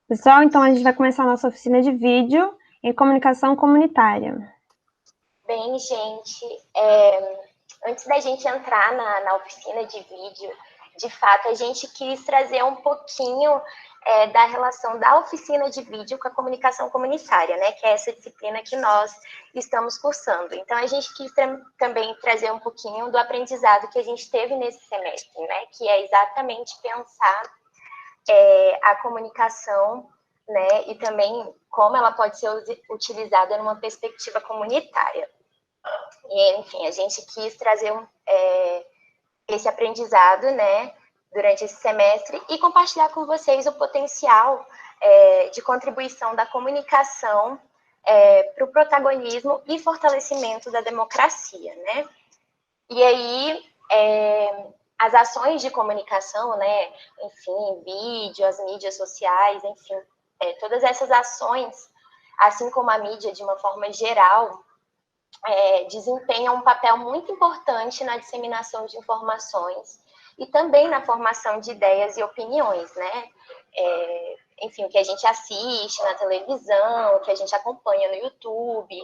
Pessoal, então a gente vai começar a nossa oficina de vídeo em comunicação comunitária. Bem, gente, antes da gente entrar na oficina de vídeo, de fato, a gente quis trazer um pouquinho da relação da oficina de vídeo com a comunicação comunitária, né, que é essa disciplina que nós estamos cursando. Então, a gente quis também trazer um pouquinho do aprendizado que a gente teve nesse semestre, né, que é exatamente pensar a comunicação, né, e também como ela pode ser utilizada numa perspectiva comunitária. E, enfim, a gente quis trazer esse aprendizado, né, durante esse semestre e compartilhar com vocês o potencial de contribuição da comunicação para o protagonismo e fortalecimento da democracia, né? E aí, as ações de comunicação, né, enfim, vídeo, as mídias sociais, enfim, todas essas ações, assim como a mídia de uma forma geral, desempenham um papel muito importante na disseminação de informações e também na formação de ideias e opiniões, né? Enfim, o que a gente assiste na televisão, o que a gente acompanha no YouTube,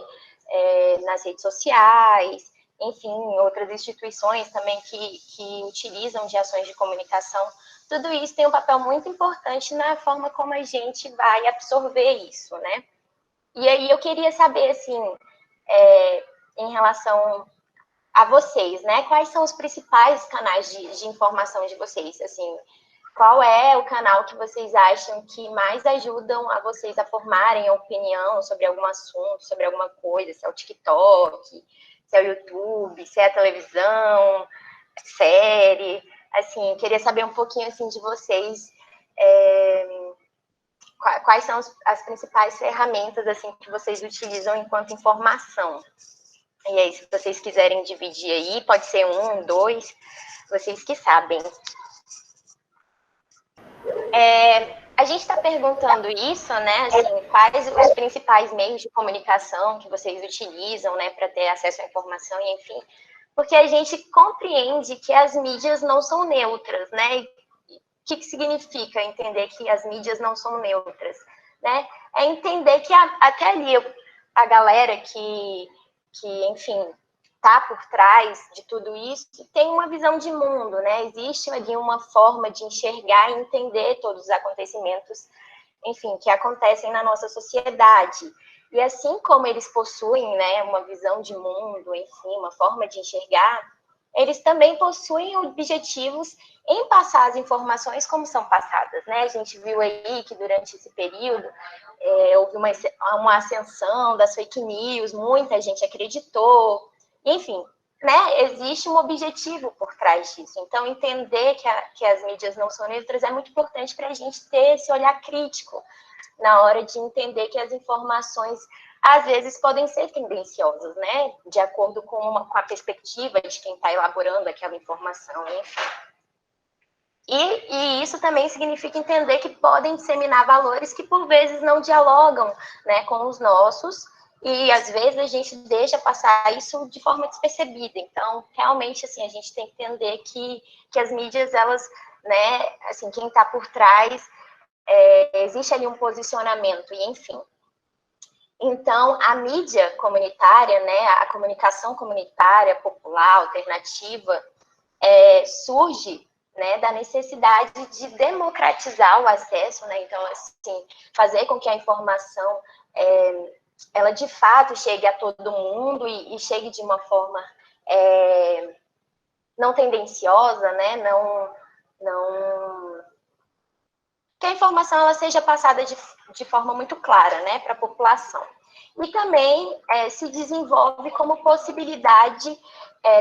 nas redes sociais, enfim, outras instituições também que utilizam de ações de comunicação, tudo isso tem um papel muito importante na forma como a gente vai absorver isso, né? E aí eu queria saber, assim, em relação a vocês, né? Quais são os principais canais de informação de vocês? Assim, qual é o canal que vocês acham que mais ajudam a vocês a formarem a opinião sobre algum assunto, sobre alguma coisa? Se é o TikTok, se é o YouTube, se é a televisão, série? Assim, queria saber um pouquinho assim de vocês. Quais são as principais ferramentas assim que vocês utilizam enquanto informação? E aí, se vocês quiserem dividir aí, pode ser 1, 2, vocês que sabem. A gente está perguntando isso, né? Assim, quais os principais meios de comunicação que vocês utilizam, né, para ter acesso à informação, e enfim, porque a gente compreende que as mídias não são neutras, né? E o que significa entender que as mídias não são neutras, né? É entender que até ali a galera que enfim, está por trás de tudo isso, tem uma visão de mundo, né? Existe ali uma forma de enxergar e entender todos os acontecimentos, enfim, que acontecem na nossa sociedade. E assim como eles possuem, né, uma visão de mundo, enfim, uma forma de enxergar, eles também possuem objetivos em passar as informações como são passadas, né? A gente viu aí que durante esse período houve uma ascensão das fake news, muita gente acreditou, enfim, né? Existe um objetivo por trás disso. Então, entender que as mídias não são neutras é muito importante para a gente ter esse olhar crítico na hora de entender que as informações às vezes podem ser tendenciosas, né? De acordo com a perspectiva de quem está elaborando aquela informação, enfim. E isso também significa entender que podem disseminar valores que, por vezes, não dialogam, né, com os nossos, e, às vezes, a gente deixa passar isso de forma despercebida. Então, realmente, assim, a gente tem que entender que as mídias, elas, né, assim, quem está por trás, existe ali um posicionamento, e enfim. Então, a mídia comunitária, né, a comunicação comunitária, popular, alternativa, surge, né, da necessidade de democratizar o acesso, né? Então, assim, fazer com que a informação ela de fato chegue a todo mundo e chegue de uma forma não tendenciosa, né? Não que a informação ela seja passada de forma muito clara, né, para a população. E também se desenvolve como possibilidade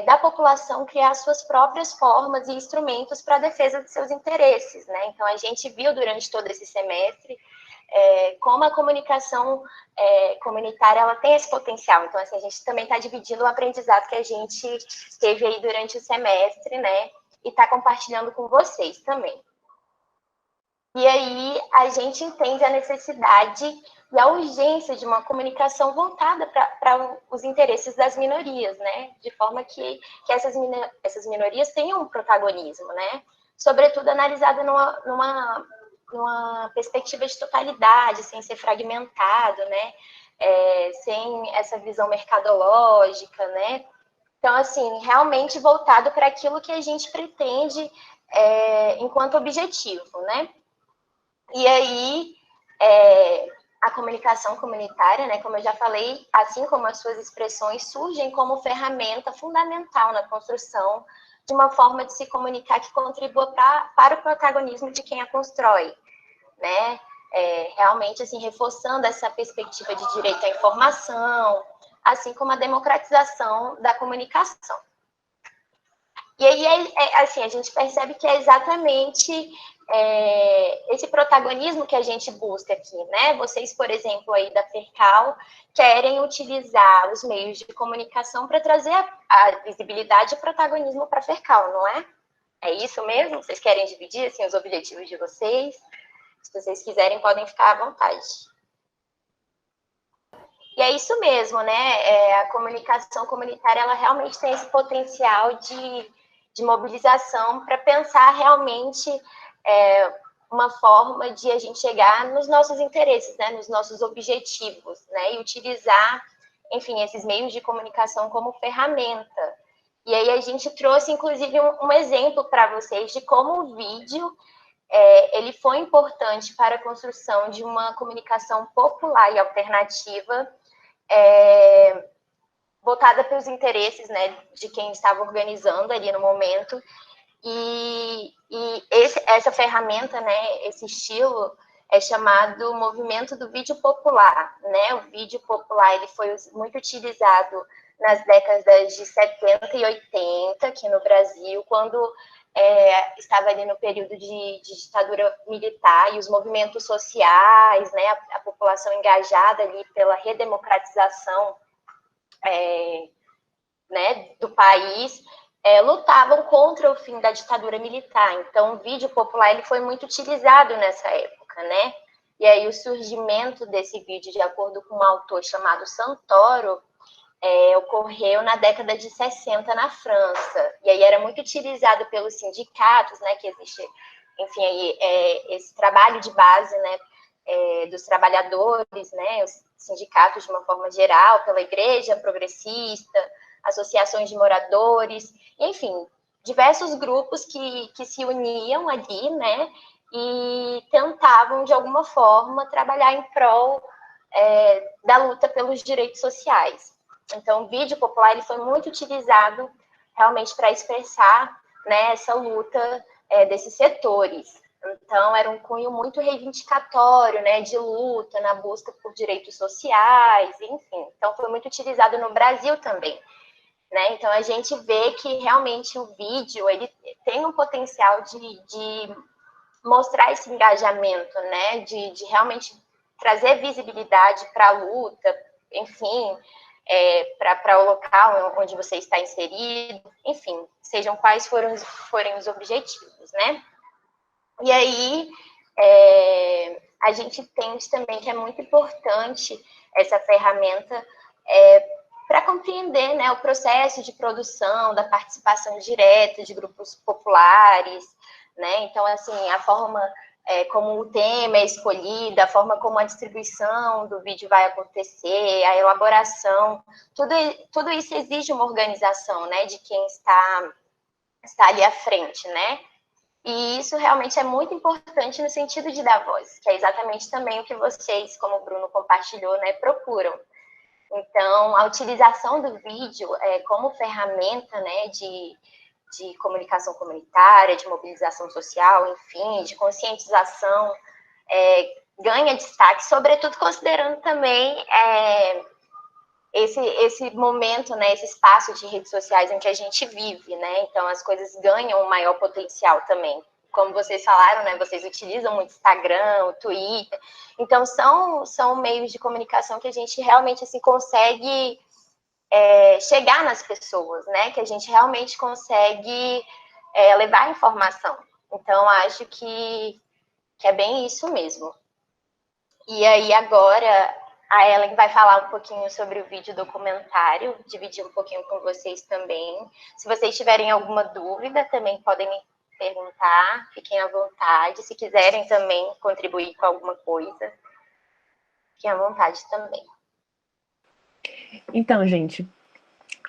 da população criar suas próprias formas e instrumentos para a defesa de seus interesses, né? Então, a gente viu durante todo esse semestre como a comunicação comunitária ela tem esse potencial. Então, assim, a gente também está dividindo o aprendizado que a gente teve aí durante o semestre, né? E está compartilhando com vocês também. E aí a gente entende a necessidade e a urgência de uma comunicação voltada para os interesses das minorias, né? De forma que essas minorias tenham um protagonismo, né? Sobretudo analisada numa perspectiva de totalidade, sem ser fragmentado, né? Sem essa visão mercadológica, né? Então, assim, realmente voltado para aquilo que a gente pretende enquanto objetivo, né? E aí, a comunicação comunitária, né, como eu já falei, assim como as suas expressões, surgem como ferramenta fundamental na construção de uma forma de se comunicar que contribua para o protagonismo de quem a constrói, né? Realmente, assim, reforçando essa perspectiva de direito à informação, assim como a democratização da comunicação. E aí, assim, a gente percebe que é exatamente esse protagonismo que a gente busca aqui, né? Vocês, por exemplo, aí da Fercal, querem utilizar os meios de comunicação para trazer a visibilidade e protagonismo para a Fercal, não é? É isso mesmo? Vocês querem dividir, assim, os objetivos de vocês? Se vocês quiserem, podem ficar à vontade. E é isso mesmo, né? A comunicação comunitária, ela realmente tem esse potencial de mobilização para pensar realmente uma forma de a gente chegar nos nossos interesses, né? Nos nossos objetivos, né? E utilizar, enfim, esses meios de comunicação como ferramenta. E aí a gente trouxe, inclusive, um exemplo para vocês de como o vídeo ele foi importante para a construção de uma comunicação popular e alternativa, voltada para os interesses, né, de quem estava organizando ali no momento. E essa ferramenta, né, esse estilo, é chamado movimento do vídeo popular, né? O vídeo popular ele foi muito utilizado nas décadas de 70 e 80 aqui no Brasil, quando estava ali no período de ditadura militar e os movimentos sociais, né, a população engajada ali pela redemocratização né, do país, lutavam contra o fim da ditadura militar. Então, o vídeo popular ele foi muito utilizado nessa época, né? E aí o surgimento desse vídeo, de acordo com um autor chamado Santoro, ocorreu na década de 60 na França. E aí era muito utilizado pelos sindicatos, né, que existe, enfim, aí, esse trabalho de base, né, dos trabalhadores, né, os sindicatos de uma forma geral, pela igreja progressista, associações de moradores, enfim, diversos grupos que se uniam ali, né, e tentavam, de alguma forma, trabalhar em prol da luta pelos direitos sociais. Então, o vídeo popular ele foi muito utilizado realmente para expressar, né, essa luta desses setores. Então, era um cunho muito reivindicatório, né, de luta, na busca por direitos sociais, enfim. Então, foi muito utilizado no Brasil também, né? Então, a gente vê que realmente o vídeo ele tem um potencial de mostrar esse engajamento, né, de realmente trazer visibilidade para a luta, enfim, para o local onde você está inserido, enfim, sejam quais forem os objetivos, né? E aí, a gente entende também que é muito importante essa ferramenta para compreender, né, o processo de produção, da participação direta de grupos populares, né? Então, assim, a forma como o tema é escolhido, a forma como a distribuição do vídeo vai acontecer, a elaboração, tudo isso exige uma organização, né, de quem está ali à frente, né? E isso realmente é muito importante no sentido de dar voz, que é exatamente também o que vocês, como o Bruno compartilhou, né, procuram. Então, a utilização do vídeo como ferramenta, né, de comunicação comunitária, de mobilização social, enfim, de conscientização, ganha destaque, sobretudo considerando também esse momento, né, esse espaço de redes sociais em que a gente vive, né? Então, as coisas ganham um maior potencial também. Como vocês falaram, né, vocês utilizam muito Instagram, o Twitter. Então, são meios de comunicação que a gente realmente assim, consegue chegar nas pessoas, né? Que a gente realmente consegue levar informação. Então, acho que é bem isso mesmo. E aí, agora, a Ellen vai falar um pouquinho sobre o vídeo documentário, dividir um pouquinho com vocês também. Se vocês tiverem alguma dúvida, também podem perguntar, fiquem à vontade. Se quiserem também contribuir com alguma coisa, fiquem à vontade também. Então, gente,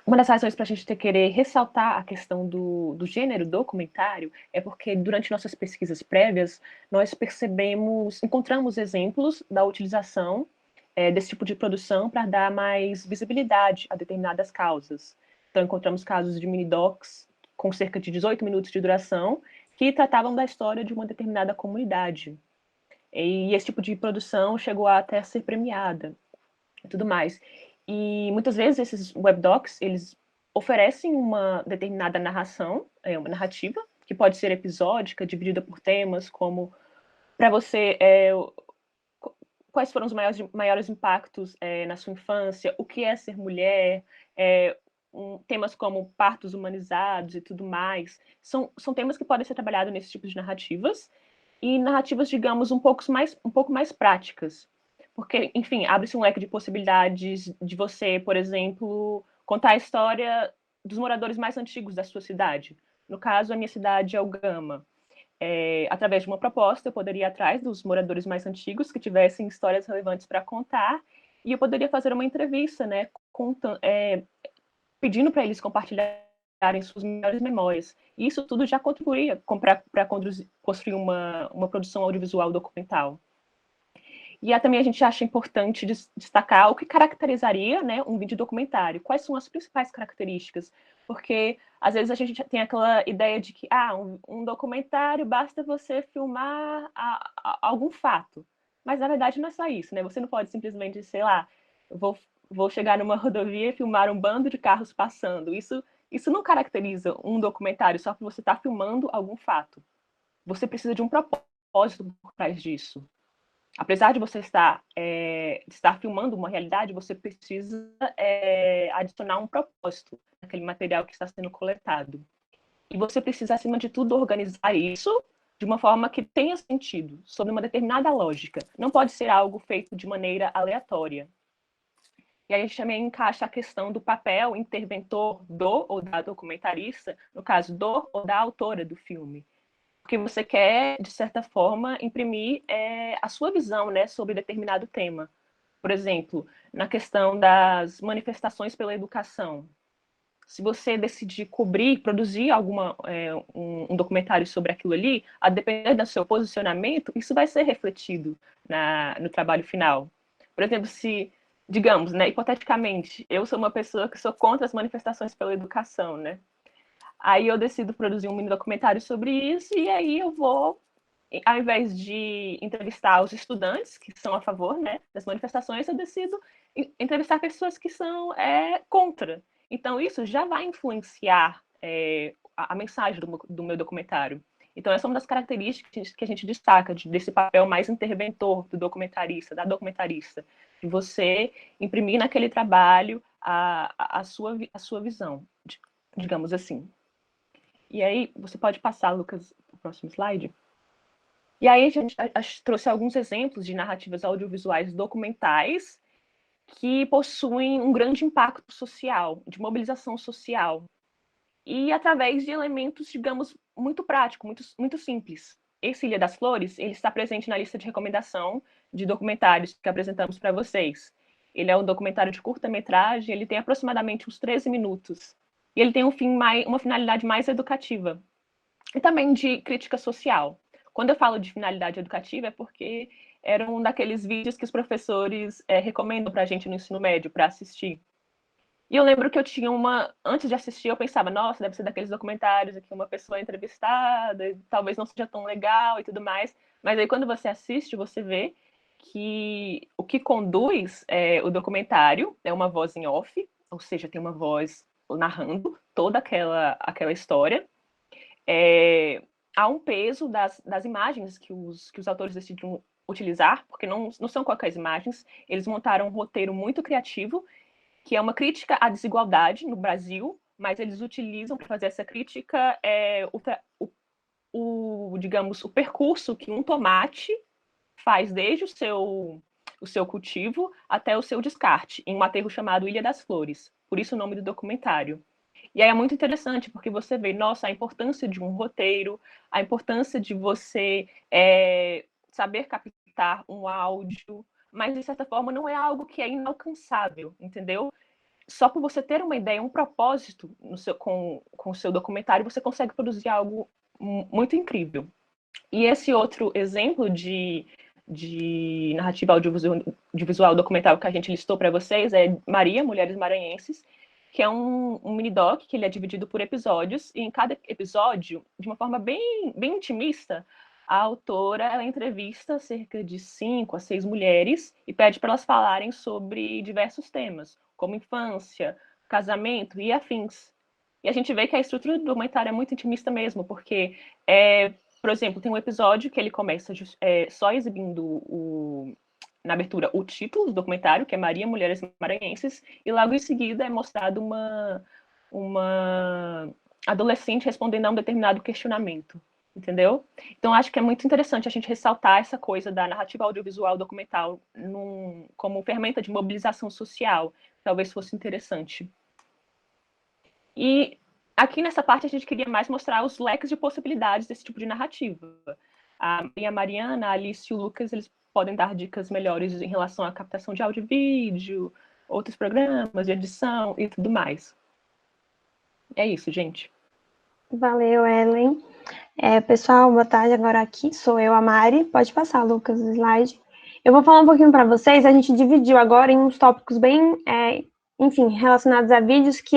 uma das razões para a gente querer ressaltar a questão do gênero documentário é porque durante nossas pesquisas prévias nós encontramos exemplos da utilização desse tipo de produção para dar mais visibilidade a determinadas causas. Então, encontramos casos de mini-docs com cerca de 18 minutos de duração que tratavam da história de uma determinada comunidade. E esse tipo de produção chegou a até ser premiada e tudo mais. E muitas vezes esses webdocs, eles oferecem uma determinada narração, uma narrativa, que pode ser episódica, dividida por temas, como para você, quais foram os maiores impactos na sua infância, o que é ser mulher, temas como partos humanizados e tudo mais. São temas que podem ser trabalhados nesse tipo de narrativas, e narrativas, digamos, um pouco mais práticas. Porque, enfim, abre-se um leque de possibilidades de você, por exemplo, contar a história dos moradores mais antigos da sua cidade. No caso, a minha cidade é o Gama. Através de uma proposta, eu poderia ir atrás dos moradores mais antigos que tivessem histórias relevantes para contar, e eu poderia fazer uma entrevista, né, pedindo para eles compartilharem suas melhores memórias. E isso tudo já contribuía para construir uma produção audiovisual documental. E também a gente acha importante destacar o que caracterizaria, né, um vídeo documentário. Quais são as principais características? Porque, às vezes, a gente tem aquela ideia de que um documentário basta você filmar algum fato. Mas, na verdade, não é só isso, né? Você não pode simplesmente, sei lá, vou chegar numa rodovia e filmar um bando de carros passando. Isso não caracteriza um documentário só porque você está filmando algum fato. Você precisa de um propósito por trás disso. Apesar de você estar filmando uma realidade, você precisa adicionar um propósito naquele material que está sendo coletado. E você precisa, acima de tudo, organizar isso de uma forma que tenha sentido, sob uma determinada lógica. Não pode ser algo feito de maneira aleatória. E aí a gente também encaixa a questão do papel interventor do ou da documentarista, no caso, do ou da autora do filme. Porque você quer, de certa forma, imprimir a sua visão, né, sobre determinado tema. Por exemplo, na questão das manifestações pela educação. Se você decidir produzir um documentário sobre aquilo ali, a depender do seu posicionamento, isso vai ser refletido no trabalho final. Por exemplo, digamos, né, hipoteticamente, eu sou uma pessoa que sou contra as manifestações pela educação, né? Aí eu decido produzir um mini documentário sobre isso, e aí eu vou, ao invés de entrevistar os estudantes, que são a favor, né, das manifestações, eu decido entrevistar pessoas que são contra. Então, isso já vai influenciar a mensagem do meu documentário. Então, essa é uma das características que a gente destaca desse papel mais interventor do documentarista, da documentarista, de você imprimir naquele trabalho a sua visão, digamos assim. E aí, você pode passar, Lucas, para o próximo slide. E aí, a gente trouxe alguns exemplos de narrativas audiovisuais documentais que possuem um grande impacto social, de mobilização social. E através de elementos, digamos, muito práticos, muito simples. Esse Ilha das Flores, ele está presente na lista de recomendação de documentários que apresentamos para vocês. Ele é um documentário de curta-metragem, ele tem aproximadamente uns 13 minutos. E ele tem uma finalidade mais educativa. E também de crítica social. Quando eu falo de finalidade educativa, é porque era um daqueles vídeos que os professores recomendam para a gente no ensino médio, para assistir. E eu lembro que eu tinha antes de assistir, eu pensava, nossa, deve ser daqueles documentários aqui, uma pessoa entrevistada, talvez não seja tão legal e tudo mais. Mas aí quando você assiste, você vê que o que conduz o documentário é uma voz em off, ou seja, tem uma voz narrando toda aquela história. Há um peso das imagens que os autores decidiram utilizar, porque não são quaisquer imagens, eles montaram um roteiro muito criativo, que é uma crítica à desigualdade no Brasil, mas eles utilizam para fazer essa crítica digamos, o percurso que um tomate faz desde o seu cultivo até o seu descarte, em um aterro chamado Ilha das Flores. Por isso o nome do documentário. E aí é muito interessante, porque você vê, nossa, a importância de um roteiro, a importância de você saber captar um áudio, mas, de certa forma, não é algo que é inalcançável, entendeu? Só por você ter uma ideia, um propósito com o seu documentário, você consegue produzir algo muito incrível. E esse outro exemplo de narrativa audiovisual documental que a gente listou para vocês é Maria, Mulheres Maranhenses, que é um mini-doc que ele é dividido por episódios, e em cada episódio, de uma forma bem intimista, a autora ela entrevista cerca de 5 a 6 mulheres e pede para elas falarem sobre diversos temas, como infância, casamento e afins. E a gente vê que a estrutura do documentário é muito intimista mesmo, porque, por exemplo, tem um episódio que ele começa só exibindo na abertura o título do documentário, que é Maria, Mulheres Maranhenses, e logo em seguida é mostrado uma adolescente respondendo a um determinado questionamento, entendeu? Então, acho que é muito interessante a gente ressaltar essa coisa da narrativa audiovisual documental como ferramenta de mobilização social. Talvez fosse interessante. E aqui nessa parte a gente queria mais mostrar os leques de possibilidades desse tipo de narrativa. A Mariana, a Alice e o Lucas, eles podem dar dicas melhores em relação à captação de áudio e vídeo, outros programas de edição e tudo mais. É isso, gente. Valeu, Ellen. Pessoal, boa tarde. Agora aqui sou eu, a Mari. Pode passar, Lucas, o slide. Eu vou falar um pouquinho para vocês. A gente dividiu agora em uns tópicos bem, enfim, relacionados a vídeos, que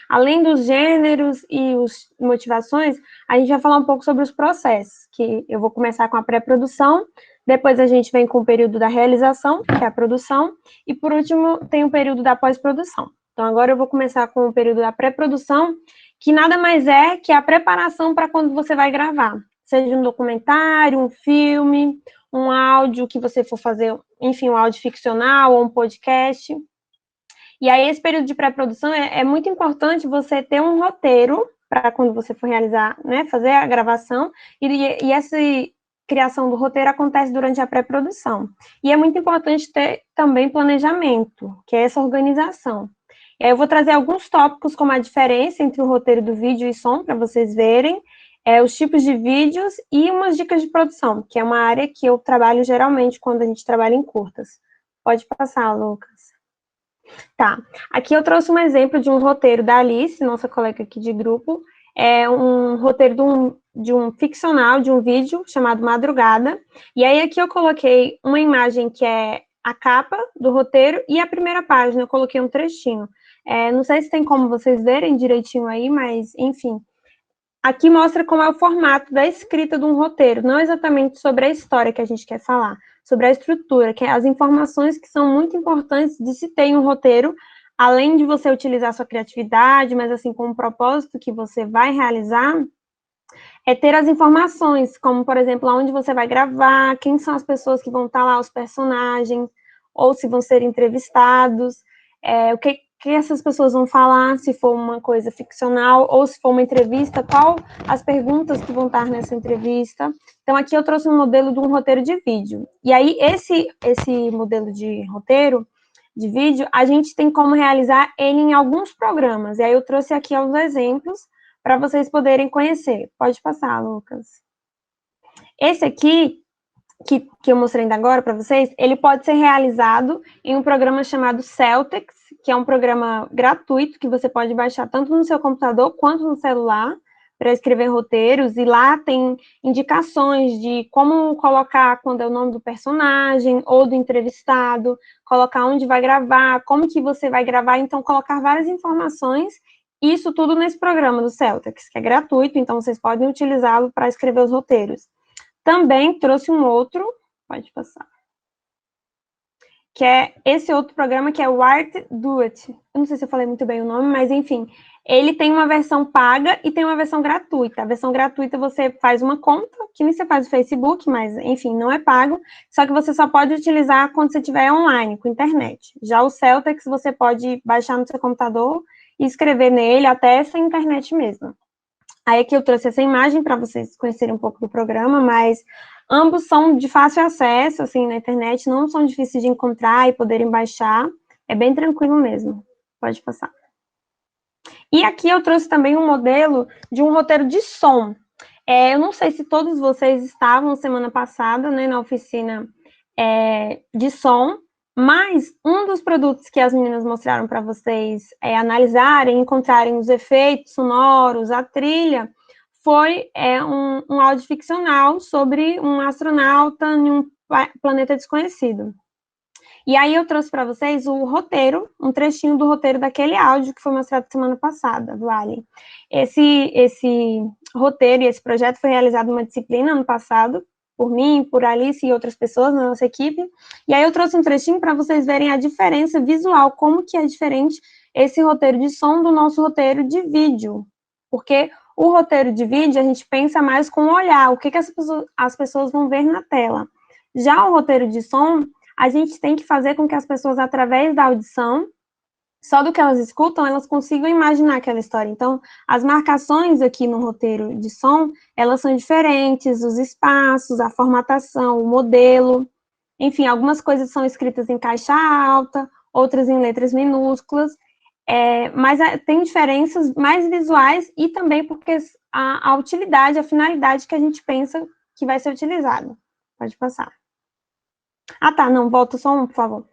além dos gêneros e as motivações, a gente vai falar um pouco sobre os processos, que eu vou começar com a pré-produção, depois a gente vem com o período da realização, que é a produção, e por último tem o período da pós-produção. Então agora eu vou começar com o período da pré-produção, que nada mais é que a preparação para quando você vai gravar, seja um documentário, um filme, um áudio que você for fazer, enfim, um áudio ficcional ou um podcast. E aí, esse período de pré-produção é muito importante você ter um roteiro para quando você for realizar, né, fazer a gravação, e essa criação do roteiro acontece durante a pré-produção. E é muito importante ter também planejamento, que é essa organização. E aí eu vou trazer alguns tópicos, como a diferença entre o roteiro do vídeo e som, para vocês verem, os tipos de vídeos e umas dicas de produção, que é uma área que eu trabalho geralmente quando a gente trabalha em curtas. Pode passar, Lucas. Tá, aqui eu trouxe um exemplo de um roteiro da Alice, nossa colega aqui de grupo, é um roteiro de um ficcional, de um vídeo chamado Madrugada, e aí aqui eu coloquei uma imagem que é a capa do roteiro e a primeira página, eu coloquei um trechinho. Não sei se tem como vocês verem direitinho aí, mas, enfim, aqui mostra como é o formato da escrita de um roteiro, não exatamente sobre a história que a gente quer falar, sobre a estrutura, que é as informações que são muito importantes de se ter em um roteiro, além de você utilizar sua criatividade, mas assim, com o propósito que você vai realizar, é ter as informações, como, por exemplo, aonde você vai gravar, quem são as pessoas que vão estar lá, os personagens, ou se vão ser entrevistados, o que essas pessoas vão falar, se for uma coisa ficcional, ou se for uma entrevista, qual as perguntas que vão estar nessa entrevista. Então, aqui eu trouxe um modelo de um roteiro de vídeo. E aí, esse modelo de roteiro de vídeo, a gente tem como realizar ele em alguns programas. E aí, eu trouxe aqui alguns exemplos para vocês poderem conhecer. Pode passar, Lucas. Esse aqui, que eu mostrei ainda agora para vocês, ele pode ser realizado em um programa chamado Celtex, que é um programa gratuito que você pode baixar tanto no seu computador quanto no celular para escrever roteiros, e lá tem indicações de como colocar quando é o nome do personagem ou do entrevistado, colocar onde vai gravar, como que você vai gravar, então colocar várias informações, isso tudo nesse programa do Celtex, que é gratuito, então vocês podem utilizá-lo para escrever os roteiros. Também trouxe um outro, pode passar, que é esse outro programa, que é o Artdoit. Eu não sei se eu falei muito bem o nome, mas enfim, ele tem uma versão paga e tem uma versão gratuita. A versão gratuita você faz uma conta, que nem você faz no Facebook, mas enfim, não é pago, só que você só pode utilizar quando você estiver online, com internet. Já o Celtex você pode baixar no seu computador e escrever nele até essa internet mesmo. Aí aqui eu trouxe essa imagem para vocês conhecerem um pouco do programa, mas ambos são de fácil acesso, assim, na internet, não são difíceis de encontrar e poderem baixar, é bem tranquilo mesmo. Pode passar. E aqui eu trouxe também um modelo de um roteiro de som. Eu não sei se todos vocês estavam semana passada, né, na oficina de som, mas um dos produtos que as meninas mostraram para vocês analisarem, encontrarem os efeitos sonoros, a trilha, foi um áudio ficcional sobre um astronauta em um planeta desconhecido. E aí eu trouxe para vocês o roteiro, um trechinho do roteiro daquele áudio que foi mostrado semana passada, do Alien. Esse roteiro e esse projeto foi realizado numa disciplina ano passado, por mim, por Alice e outras pessoas na nossa equipe. E aí eu trouxe um trechinho para vocês verem a diferença visual, como que é diferente esse roteiro de som do nosso roteiro de vídeo. Porque o roteiro de vídeo a gente pensa mais com o olhar, o que as pessoas vão ver na tela. Já o roteiro de som, a gente tem que fazer com que as pessoas, através da audição, só do que elas escutam, elas consigam imaginar aquela história. Então, as marcações aqui no roteiro de som, elas são diferentes, os espaços, a formatação, o modelo, enfim, algumas coisas são escritas em caixa alta, outras em letras minúsculas, mas tem diferenças mais visuais e também porque a utilidade, a finalidade que a gente pensa que vai ser utilizada. Pode passar. Ah, tá, não, volta só um, por favor.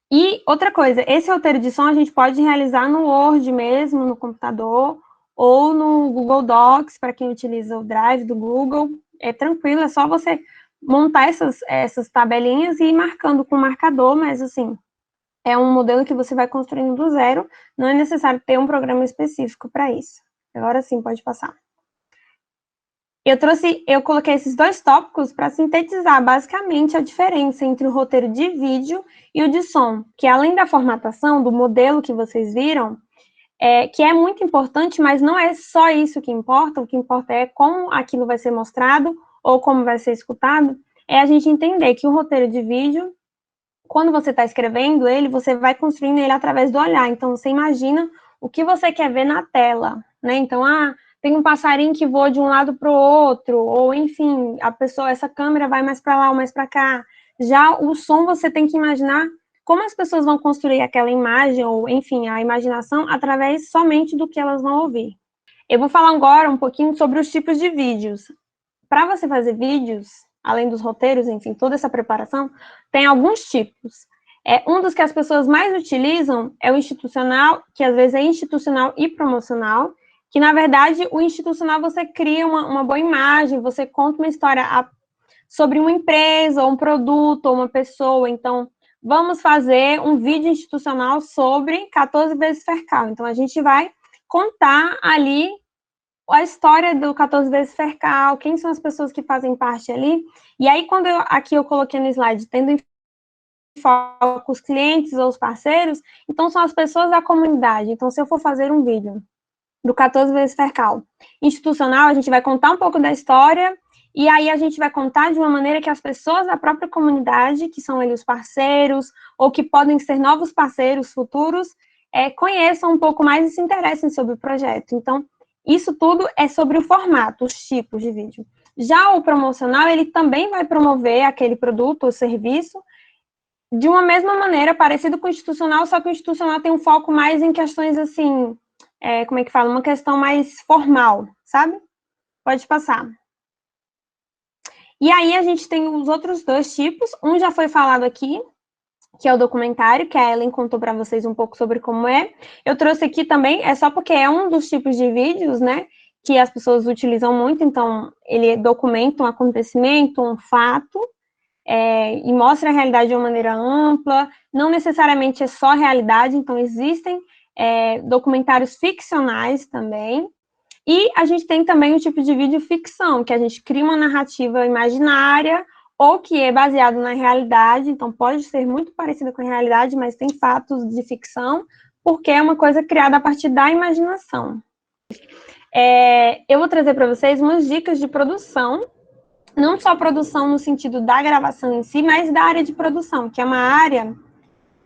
E outra coisa, esse roteiro de som a gente pode realizar no Word mesmo, no computador, ou no Google Docs, para quem utiliza o Drive do Google. É tranquilo, é só você montar essas tabelinhas e ir marcando com marcador, mas assim, é um modelo que você vai construindo do zero, não é necessário ter um programa específico para isso. Agora sim, pode passar. Eu coloquei esses dois tópicos para sintetizar basicamente a diferença entre o roteiro de vídeo e o de som, que além da formatação, do modelo que vocês viram, que é muito importante, mas não é só isso que importa, o que importa é como aquilo vai ser mostrado ou como vai ser escutado, é a gente entender que o roteiro de vídeo, quando você está escrevendo ele, você vai construindo ele através do olhar, então você imagina o que você quer ver na tela, né? Então, tem um passarinho que voa de um lado para o outro, ou enfim, essa câmera vai mais para lá ou mais para cá. Já o som, você tem que imaginar como as pessoas vão construir aquela imagem, ou enfim, a imaginação, através somente do que elas vão ouvir. Eu vou falar agora um pouquinho sobre os tipos de vídeos. Para você fazer vídeos, além dos roteiros, enfim, toda essa preparação, tem alguns tipos. Um dos que as pessoas mais utilizam é o institucional, que às vezes é institucional e promocional, que, na verdade, o institucional você cria uma boa imagem, você conta uma história sobre uma empresa, ou um produto, ou uma pessoa. Então, vamos fazer um vídeo institucional sobre 14 vezes Fercal. Então, a gente vai contar ali a história do 14 vezes Fercal, quem são as pessoas que fazem parte ali. E aí, quando aqui eu coloquei no slide, tendo em foco os clientes ou os parceiros, então são as pessoas da comunidade. Então, se eu for fazer um vídeo do 14 vezes Fercal institucional, a gente vai contar um pouco da história, e aí a gente vai contar de uma maneira que as pessoas da própria comunidade, que são ali os parceiros, ou que podem ser novos parceiros futuros, conheçam um pouco mais e se interessem sobre o projeto. Então, isso tudo é sobre o formato, os tipos de vídeo. Já o promocional, ele também vai promover aquele produto ou serviço de uma mesma maneira, parecido com o institucional, só que o institucional tem um foco mais em questões, assim, como é que fala? Uma questão mais formal, sabe? Pode passar. E aí a gente tem os outros dois tipos. Um já foi falado aqui, que é o documentário, que a Ellen contou para vocês um pouco sobre como é. Eu trouxe aqui também, só porque é um dos tipos de vídeos, né, que as pessoas utilizam muito, então ele documenta um acontecimento, um fato, e mostra a realidade de uma maneira ampla, não necessariamente é só realidade, então existem documentários ficcionais também, e a gente tem também o tipo de vídeo ficção, que a gente cria uma narrativa imaginária, ou que é baseado na realidade, então pode ser muito parecida com a realidade, mas tem fatos de ficção, porque é uma coisa criada a partir da imaginação. Eu vou trazer para vocês umas dicas de produção, não só produção no sentido da gravação em si, mas da área de produção, que é uma área,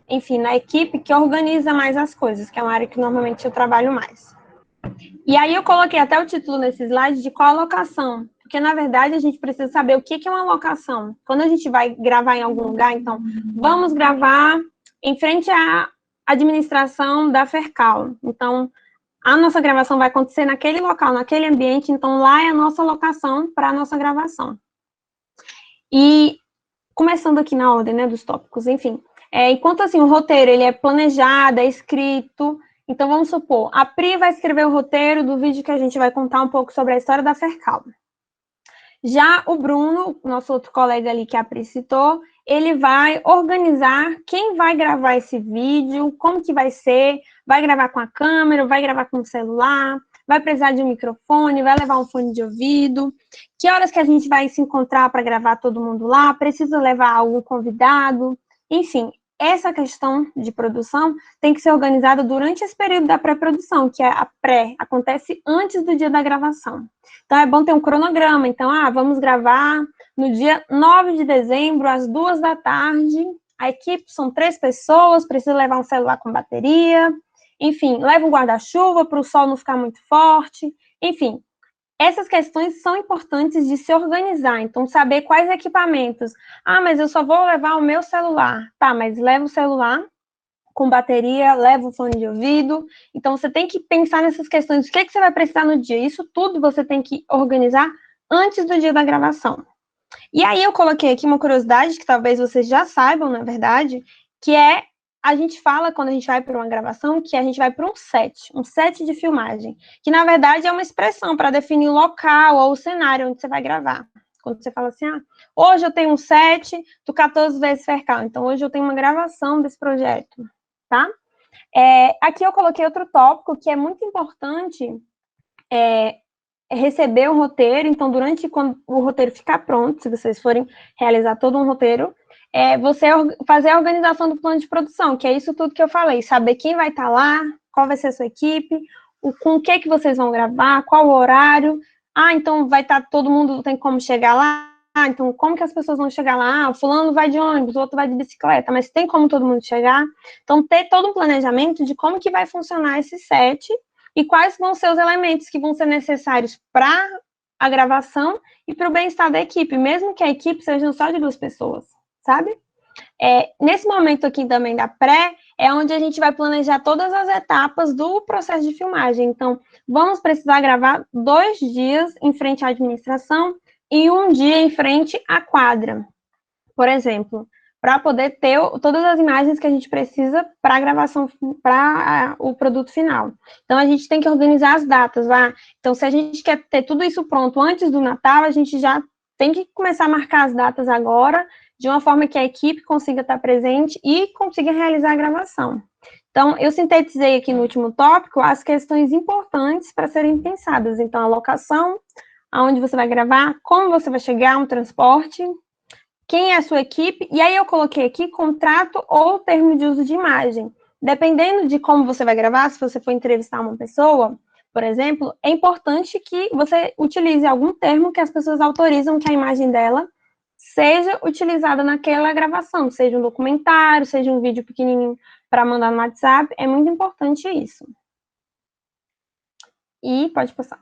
enfim, na equipe que organiza mais as coisas, que é uma área que normalmente eu trabalho mais. E aí eu coloquei até o título nesse slide de qual a locação, porque na verdade a gente precisa saber o que é uma locação. Quando a gente vai gravar em algum lugar, então, vamos gravar em frente à administração da Fercal. Então, a nossa gravação vai acontecer naquele local, naquele ambiente, então lá é a nossa locação para a nossa gravação. E, começando aqui na ordem, né, dos tópicos, enfim, enquanto assim, o roteiro, ele é planejado, é escrito, então vamos supor, a Pri vai escrever o roteiro do vídeo que a gente vai contar um pouco sobre a história da Fercal. Já o Bruno, nosso outro colega ali que a Pri citou, ele vai organizar quem vai gravar esse vídeo, como que vai gravar com a câmera, vai gravar com o celular, vai precisar de um microfone, vai levar um fone de ouvido, que horas que a gente vai se encontrar para gravar todo mundo lá, precisa levar algum convidado, enfim, essa questão de produção tem que ser organizada durante esse período da pré-produção, que a pré acontece antes do dia da gravação. Então, é bom ter um cronograma. Então, vamos gravar no dia 9 de dezembro, às 2 da tarde. A equipe são 3 pessoas, precisa levar um celular com bateria. Enfim, leva um guarda-chuva para o sol não ficar muito forte. Enfim, essas questões são importantes de se organizar. Então, saber quais equipamentos. Mas eu só vou levar o meu celular. Tá, mas leva o celular com bateria, leva o fone de ouvido. Então, você tem que pensar nessas questões. O que você vai precisar no dia? Isso tudo você tem que organizar antes do dia da gravação. E aí, eu coloquei aqui uma curiosidade, que talvez vocês já saibam, na verdade, que a gente fala, quando a gente vai para uma gravação, que a gente vai para um set de filmagem, que, na verdade, é uma expressão para definir o local ou o cenário onde você vai gravar. Quando você fala assim, hoje eu tenho um set do 14 vezes Fercal, então hoje eu tenho uma gravação desse projeto. Tá? Aqui eu coloquei outro tópico que é muito importante receber o roteiro. Então, quando o roteiro ficar pronto, se vocês forem realizar todo um roteiro, você fazer a organização do plano de produção, que é isso tudo que eu falei, saber quem vai estar lá, qual vai ser a sua equipe, com o que vocês vão gravar, qual o horário, então vai estar todo mundo, tem como chegar lá, então como que as pessoas vão chegar lá? O fulano vai de ônibus, o outro vai de bicicleta, mas tem como todo mundo chegar? Então, ter todo um planejamento de como que vai funcionar esse set e quais vão ser os elementos que vão ser necessários para a gravação e para o bem-estar da equipe, mesmo que a equipe seja só de 2 pessoas, sabe? Nesse momento aqui também da pré, é onde a gente vai planejar todas as etapas do processo de filmagem. Então, vamos precisar gravar 2 dias em frente à administração e 1 dia em frente à quadra, por exemplo, para poder ter todas as imagens que a gente precisa para a gravação, para o produto final. Então, a gente tem que organizar as datas. Então, se a gente quer ter tudo isso pronto antes do Natal, a gente já tem que começar a marcar as datas agora, de uma forma que a equipe consiga estar presente e consiga realizar a gravação. Então, eu sintetizei aqui no último tópico as questões importantes para serem pensadas. Então, a locação, aonde você vai gravar, como você vai chegar, um transporte, quem é a sua equipe, e aí eu coloquei aqui contrato ou termo de uso de imagem. Dependendo de como você vai gravar, se você for entrevistar uma pessoa, por exemplo, é importante que você utilize algum termo que as pessoas autorizam que a imagem dela seja utilizada naquela gravação, seja um documentário, seja um vídeo pequenininho para mandar no WhatsApp, é muito importante isso. E pode passar.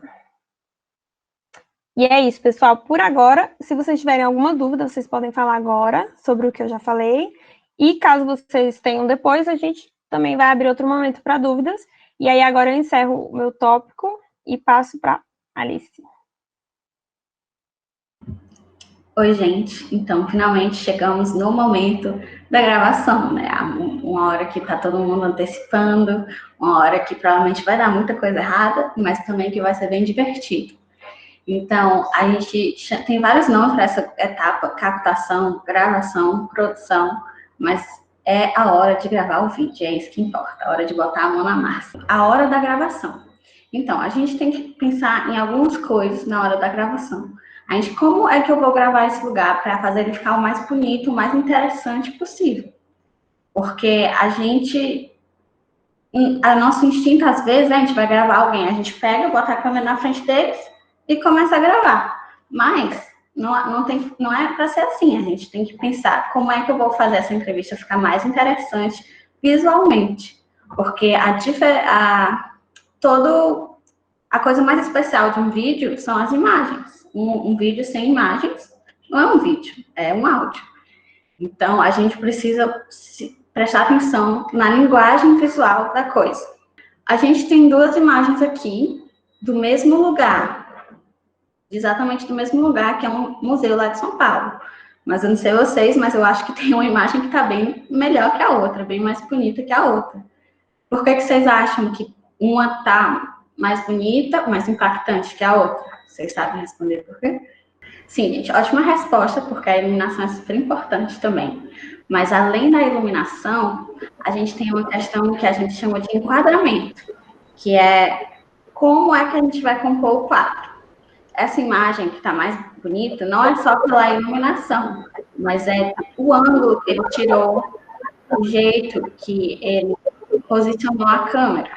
E é isso, pessoal. Por agora, se vocês tiverem alguma dúvida, vocês podem falar agora sobre o que eu já falei. E caso vocês tenham depois, a gente também vai abrir outro momento para dúvidas. E aí, agora eu encerro o meu tópico e passo para Alice. Oi, gente. Então, finalmente chegamos no momento da gravação, né? Uma hora que tá todo mundo antecipando, uma hora que provavelmente vai dar muita coisa errada, mas também que vai ser bem divertido. Então, a gente tem vários nomes para essa etapa: captação, gravação, produção, mas é a hora de gravar o vídeo, é isso que importa, a hora de botar a mão na massa. A hora da gravação. Então, a gente tem que pensar em algumas coisas na hora da gravação. Como é que eu vou gravar esse lugar para fazer ele ficar o mais bonito, o mais interessante possível? Porque nosso instinto, às vezes, a gente vai gravar alguém, a gente pega, bota a câmera na frente deles e começa a gravar. Mas não é para ser assim. A gente tem que pensar como é que eu vou fazer essa entrevista ficar mais interessante visualmente. Porque a coisa mais especial de um vídeo são as imagens. Um vídeo sem imagens não é um vídeo, é um áudio. Então, a gente precisa prestar atenção na linguagem visual da coisa. A gente tem duas imagens aqui do mesmo lugar, exatamente do mesmo lugar, que é um museu lá de São Paulo. Mas eu não sei vocês, mas eu acho que tem uma imagem que está bem melhor que a outra, bem mais bonita que a outra. Por que vocês acham que uma está mais bonita, mais impactante que a outra? Vocês sabem responder por quê? Sim, gente, ótima resposta, porque a iluminação é super importante também. Mas além da iluminação, a gente tem uma questão que a gente chama de enquadramento, que é como é que a gente vai compor o quadro. Essa imagem que está mais bonita não é só pela iluminação, mas é o ângulo que ele tirou, o jeito que ele posicionou a câmera.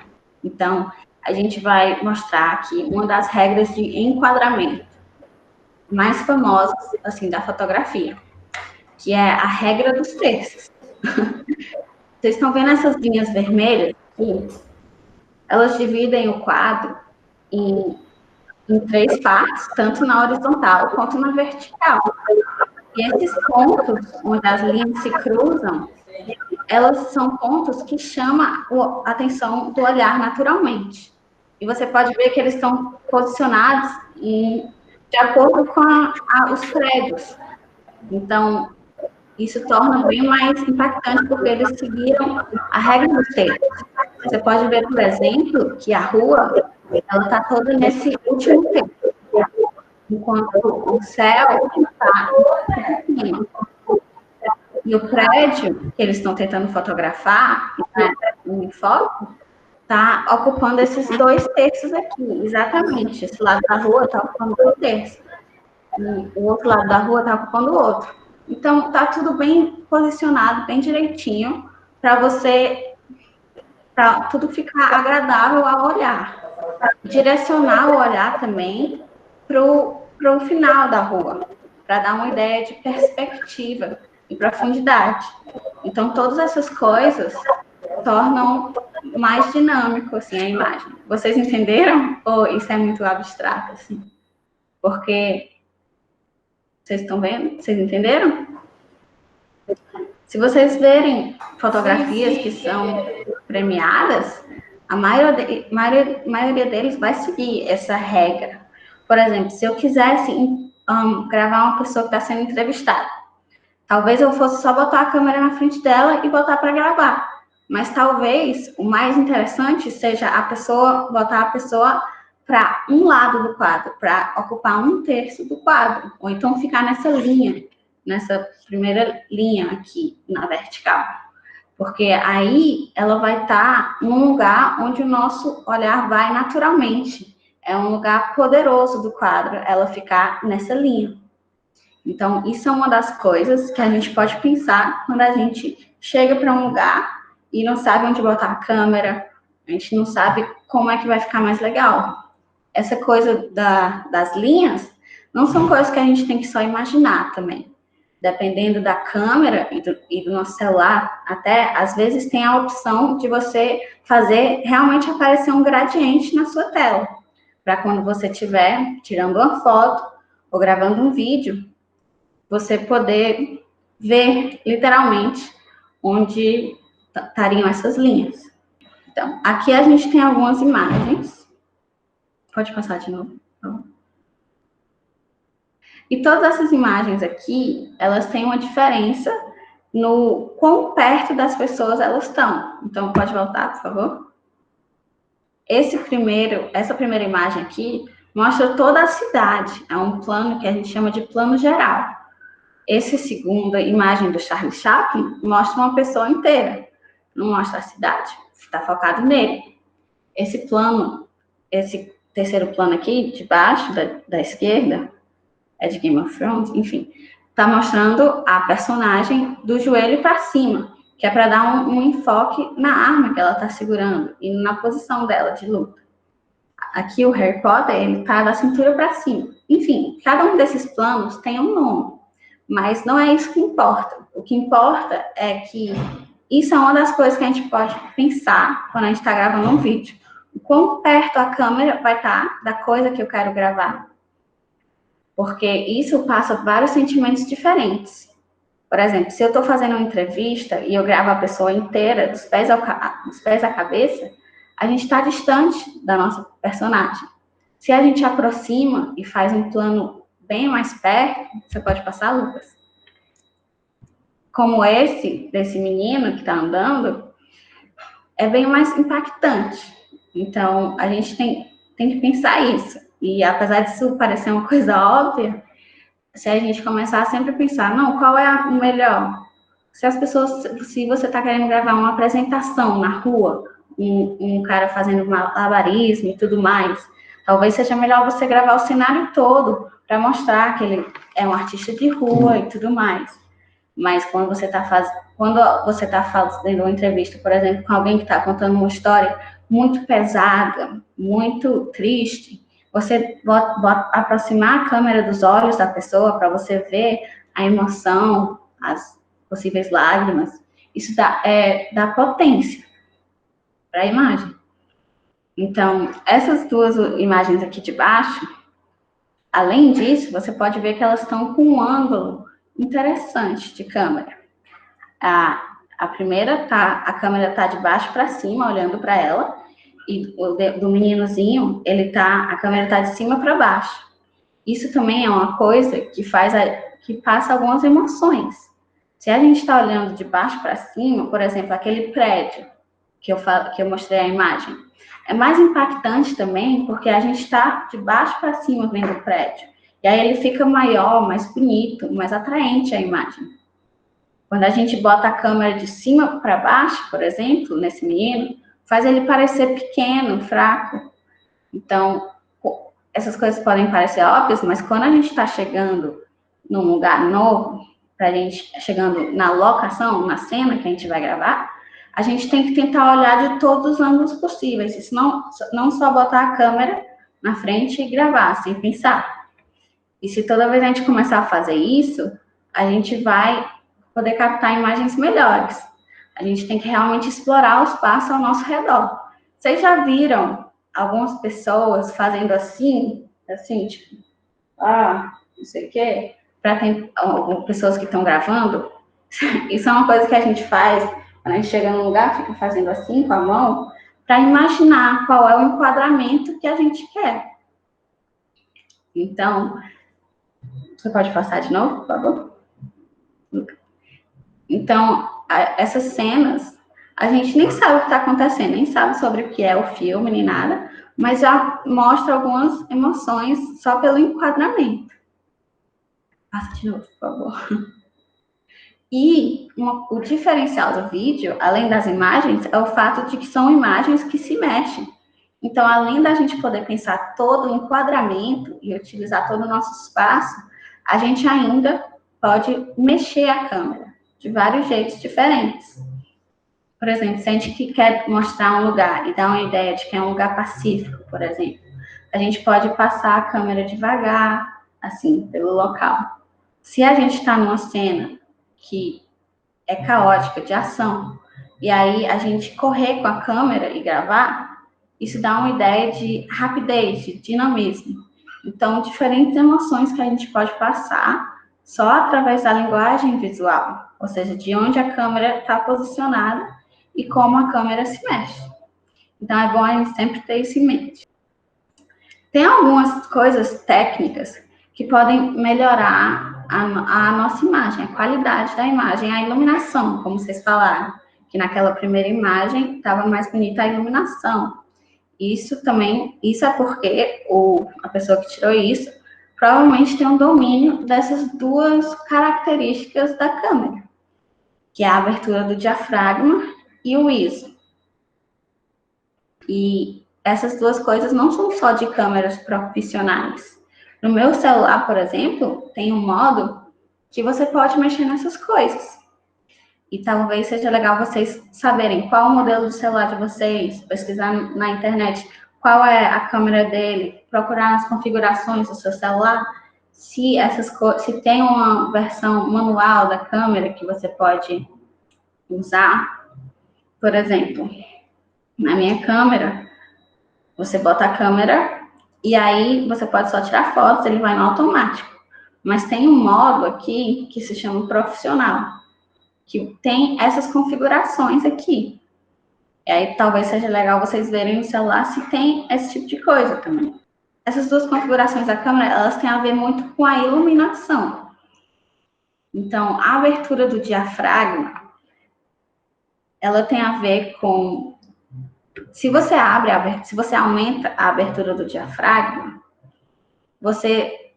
Então, a gente vai mostrar aqui uma das regras de enquadramento mais famosas, assim, da fotografia, que é a regra dos terços. Vocês estão vendo essas linhas vermelhas aqui? Elas dividem o quadro em 3 partes, tanto na horizontal quanto na vertical. E esses pontos, onde as linhas se cruzam, elas são pontos que chamam a atenção do olhar naturalmente. E você pode ver que eles estão posicionados de acordo com os prédios. Então, isso torna bem mais impactante, porque eles seguiram a regra dos terços. Você pode ver, por exemplo, que a rua ela está toda nesse último terço, enquanto o céu está em cima. E o prédio que eles estão tentando fotografar, em foco, está ocupando esses 2 terços aqui, exatamente. Esse lado da rua está ocupando 2 terços. E o outro lado da rua está ocupando o outro. Então, está tudo bem posicionado, bem direitinho, para tudo ficar agradável ao olhar. Direcionar o olhar também para o final da rua, para dar uma ideia de perspectiva e profundidade. Então, todas essas coisas tornam mais dinâmico, assim, a imagem. Vocês entenderam? Ou isso é muito abstrato, assim? Porque... Vocês estão vendo? Vocês entenderam? Se vocês verem fotografias que são premiadas, a maioria deles vai seguir essa regra. Por exemplo, se eu quisesse gravar uma pessoa que está sendo entrevistada, talvez eu fosse só botar a câmera na frente dela e botar para gravar. Mas talvez o mais interessante seja botar a pessoa para um lado do quadro, para ocupar 1/3 do quadro, ou então ficar nessa linha, nessa primeira linha aqui, na vertical. Porque aí ela vai estar num lugar onde o nosso olhar vai naturalmente. É um lugar poderoso do quadro, ela ficar nessa linha. Então, isso é uma das coisas que a gente pode pensar quando a gente chega para um lugar e não sabe onde botar a câmera, a gente não sabe como é que vai ficar mais legal. Essa coisa das linhas não são coisas que a gente tem que só imaginar também. Dependendo da câmera e do nosso celular, até às vezes tem a opção de você fazer realmente aparecer um gradiente na sua tela, para quando você estiver tirando uma foto ou gravando um vídeo, você poder ver literalmente onde estariam essas linhas. Então, aqui a gente tem algumas imagens. Pode passar de novo, por favor. E todas essas imagens aqui, elas têm uma diferença no quão perto das pessoas elas estão. Então, pode voltar, por favor? Essa primeira imagem aqui mostra toda a cidade. É um plano que a gente chama de plano geral. Essa segunda imagem do Charlie Chaplin mostra uma pessoa inteira. Não mostra a cidade. Está focado nele. Esse terceiro plano aqui, de baixo, da esquerda, é de Game of Thrones, enfim, está mostrando a personagem do joelho para cima, que é para dar um enfoque na arma que ela está segurando e na posição dela de luta. Aqui o Harry Potter, ele está da cintura para cima. Enfim, cada um desses planos tem um nome, mas não é isso que importa. O que importa é que isso é uma das coisas que a gente pode pensar quando a gente está gravando um vídeo. O quão perto a câmera vai estar da coisa que eu quero gravar. Porque isso passa vários sentimentos diferentes. Por exemplo, se eu estou fazendo uma entrevista e eu gravo a pessoa inteira, dos pés à cabeça, a gente está distante da nossa personagem. Se a gente aproxima e faz um plano bem mais perto, você pode passar, Lucas? Como esse, desse menino que está andando, é bem mais impactante. Então, a gente tem que pensar isso. E apesar disso parecer uma coisa óbvia, se a gente começar a sempre pensar, não, qual é o melhor? Se você está querendo gravar uma apresentação na rua, um cara fazendo malabarismo e tudo mais, talvez seja melhor você gravar o cenário todo para mostrar que ele é um artista de rua e tudo mais. Mas quando você está fazendo uma entrevista, por exemplo, com alguém que está contando uma história muito pesada, muito triste, você aproximar a câmera dos olhos da pessoa para você ver a emoção, as possíveis lágrimas, isso dá potência para a imagem. Então, essas duas imagens aqui de baixo, além disso, você pode ver que elas estão com um ângulo interessante de câmera. A primeira a câmera está de baixo para cima, olhando para ela, e do meninozinho, a câmera está de cima para baixo. Isso também é uma coisa que passa algumas emoções. Se a gente está olhando de baixo para cima, por exemplo, aquele prédio que eu mostrei a imagem, é mais impactante também porque a gente está de baixo para cima vendo o prédio. E aí ele fica maior, mais bonito, mais atraente a imagem. Quando a gente bota a câmera de cima para baixo, por exemplo, nesse menino, faz ele parecer pequeno, fraco. Então, essas coisas podem parecer óbvias, mas quando a gente está chegando num lugar novo, chegando na locação, na cena que a gente vai gravar, a gente tem que tentar olhar de todos os ângulos possíveis, senão não só botar a câmera na frente e gravar, sem pensar. E se toda vez a gente começar a fazer isso, a gente vai poder captar imagens melhores. A gente tem que realmente explorar o espaço ao nosso redor. Vocês já viram algumas pessoas fazendo assim, tipo, não sei o quê, pessoas que estão gravando? Isso é uma coisa que a gente faz quando a gente chega num lugar, fica fazendo assim com a mão, para imaginar qual é o enquadramento que a gente quer. Então, você pode passar de novo, por favor? Então, essas cenas, a gente nem sabe o que está acontecendo, nem sabe sobre o que é o filme, nem nada, mas já mostra algumas emoções só pelo enquadramento. Passa de novo, por favor. E o diferencial do vídeo, além das imagens, é o fato de que são imagens que se mexem. Então, além da gente poder pensar todo o enquadramento e utilizar todo o nosso espaço, a gente ainda pode mexer a câmera de vários jeitos diferentes. Por exemplo, se a gente quer mostrar um lugar e dar uma ideia de que é um lugar pacífico, por exemplo, a gente pode passar a câmera devagar, assim, pelo local. Se a gente está numa cena que é caótica, de ação, e aí a gente correr com a câmera e gravar, isso dá uma ideia de rapidez, de dinamismo. Então, diferentes emoções que a gente pode passar só através da linguagem visual, ou seja, de onde a câmera está posicionada e como a câmera se mexe. Então, é bom a gente sempre ter isso em mente. Tem algumas coisas técnicas que podem melhorar a nossa imagem, a qualidade da imagem, a iluminação, como vocês falaram, que naquela primeira imagem estava mais bonita a iluminação. Isso é porque a pessoa que tirou isso provavelmente tem um domínio dessas duas características da câmera, que é a abertura do diafragma e o ISO. E essas duas coisas não são só de câmeras profissionais. No meu celular, por exemplo, tem um modo que você pode mexer nessas coisas. E talvez seja legal vocês saberem qual o modelo do celular de vocês, pesquisar na internet qual é a câmera dele, procurar nas configurações do seu celular, se tem uma versão manual da câmera que você pode usar. Por exemplo, na minha câmera, você bota a câmera e aí você pode só tirar fotos, ele vai no automático. Mas tem um modo aqui que se chama profissional, que tem essas configurações aqui. E aí talvez seja legal vocês verem no celular se tem esse tipo de coisa também. Essas duas configurações da câmera, elas têm a ver muito com a iluminação. Então, a abertura do diafragma, ela tem a ver com... Se você aumenta a abertura do diafragma, você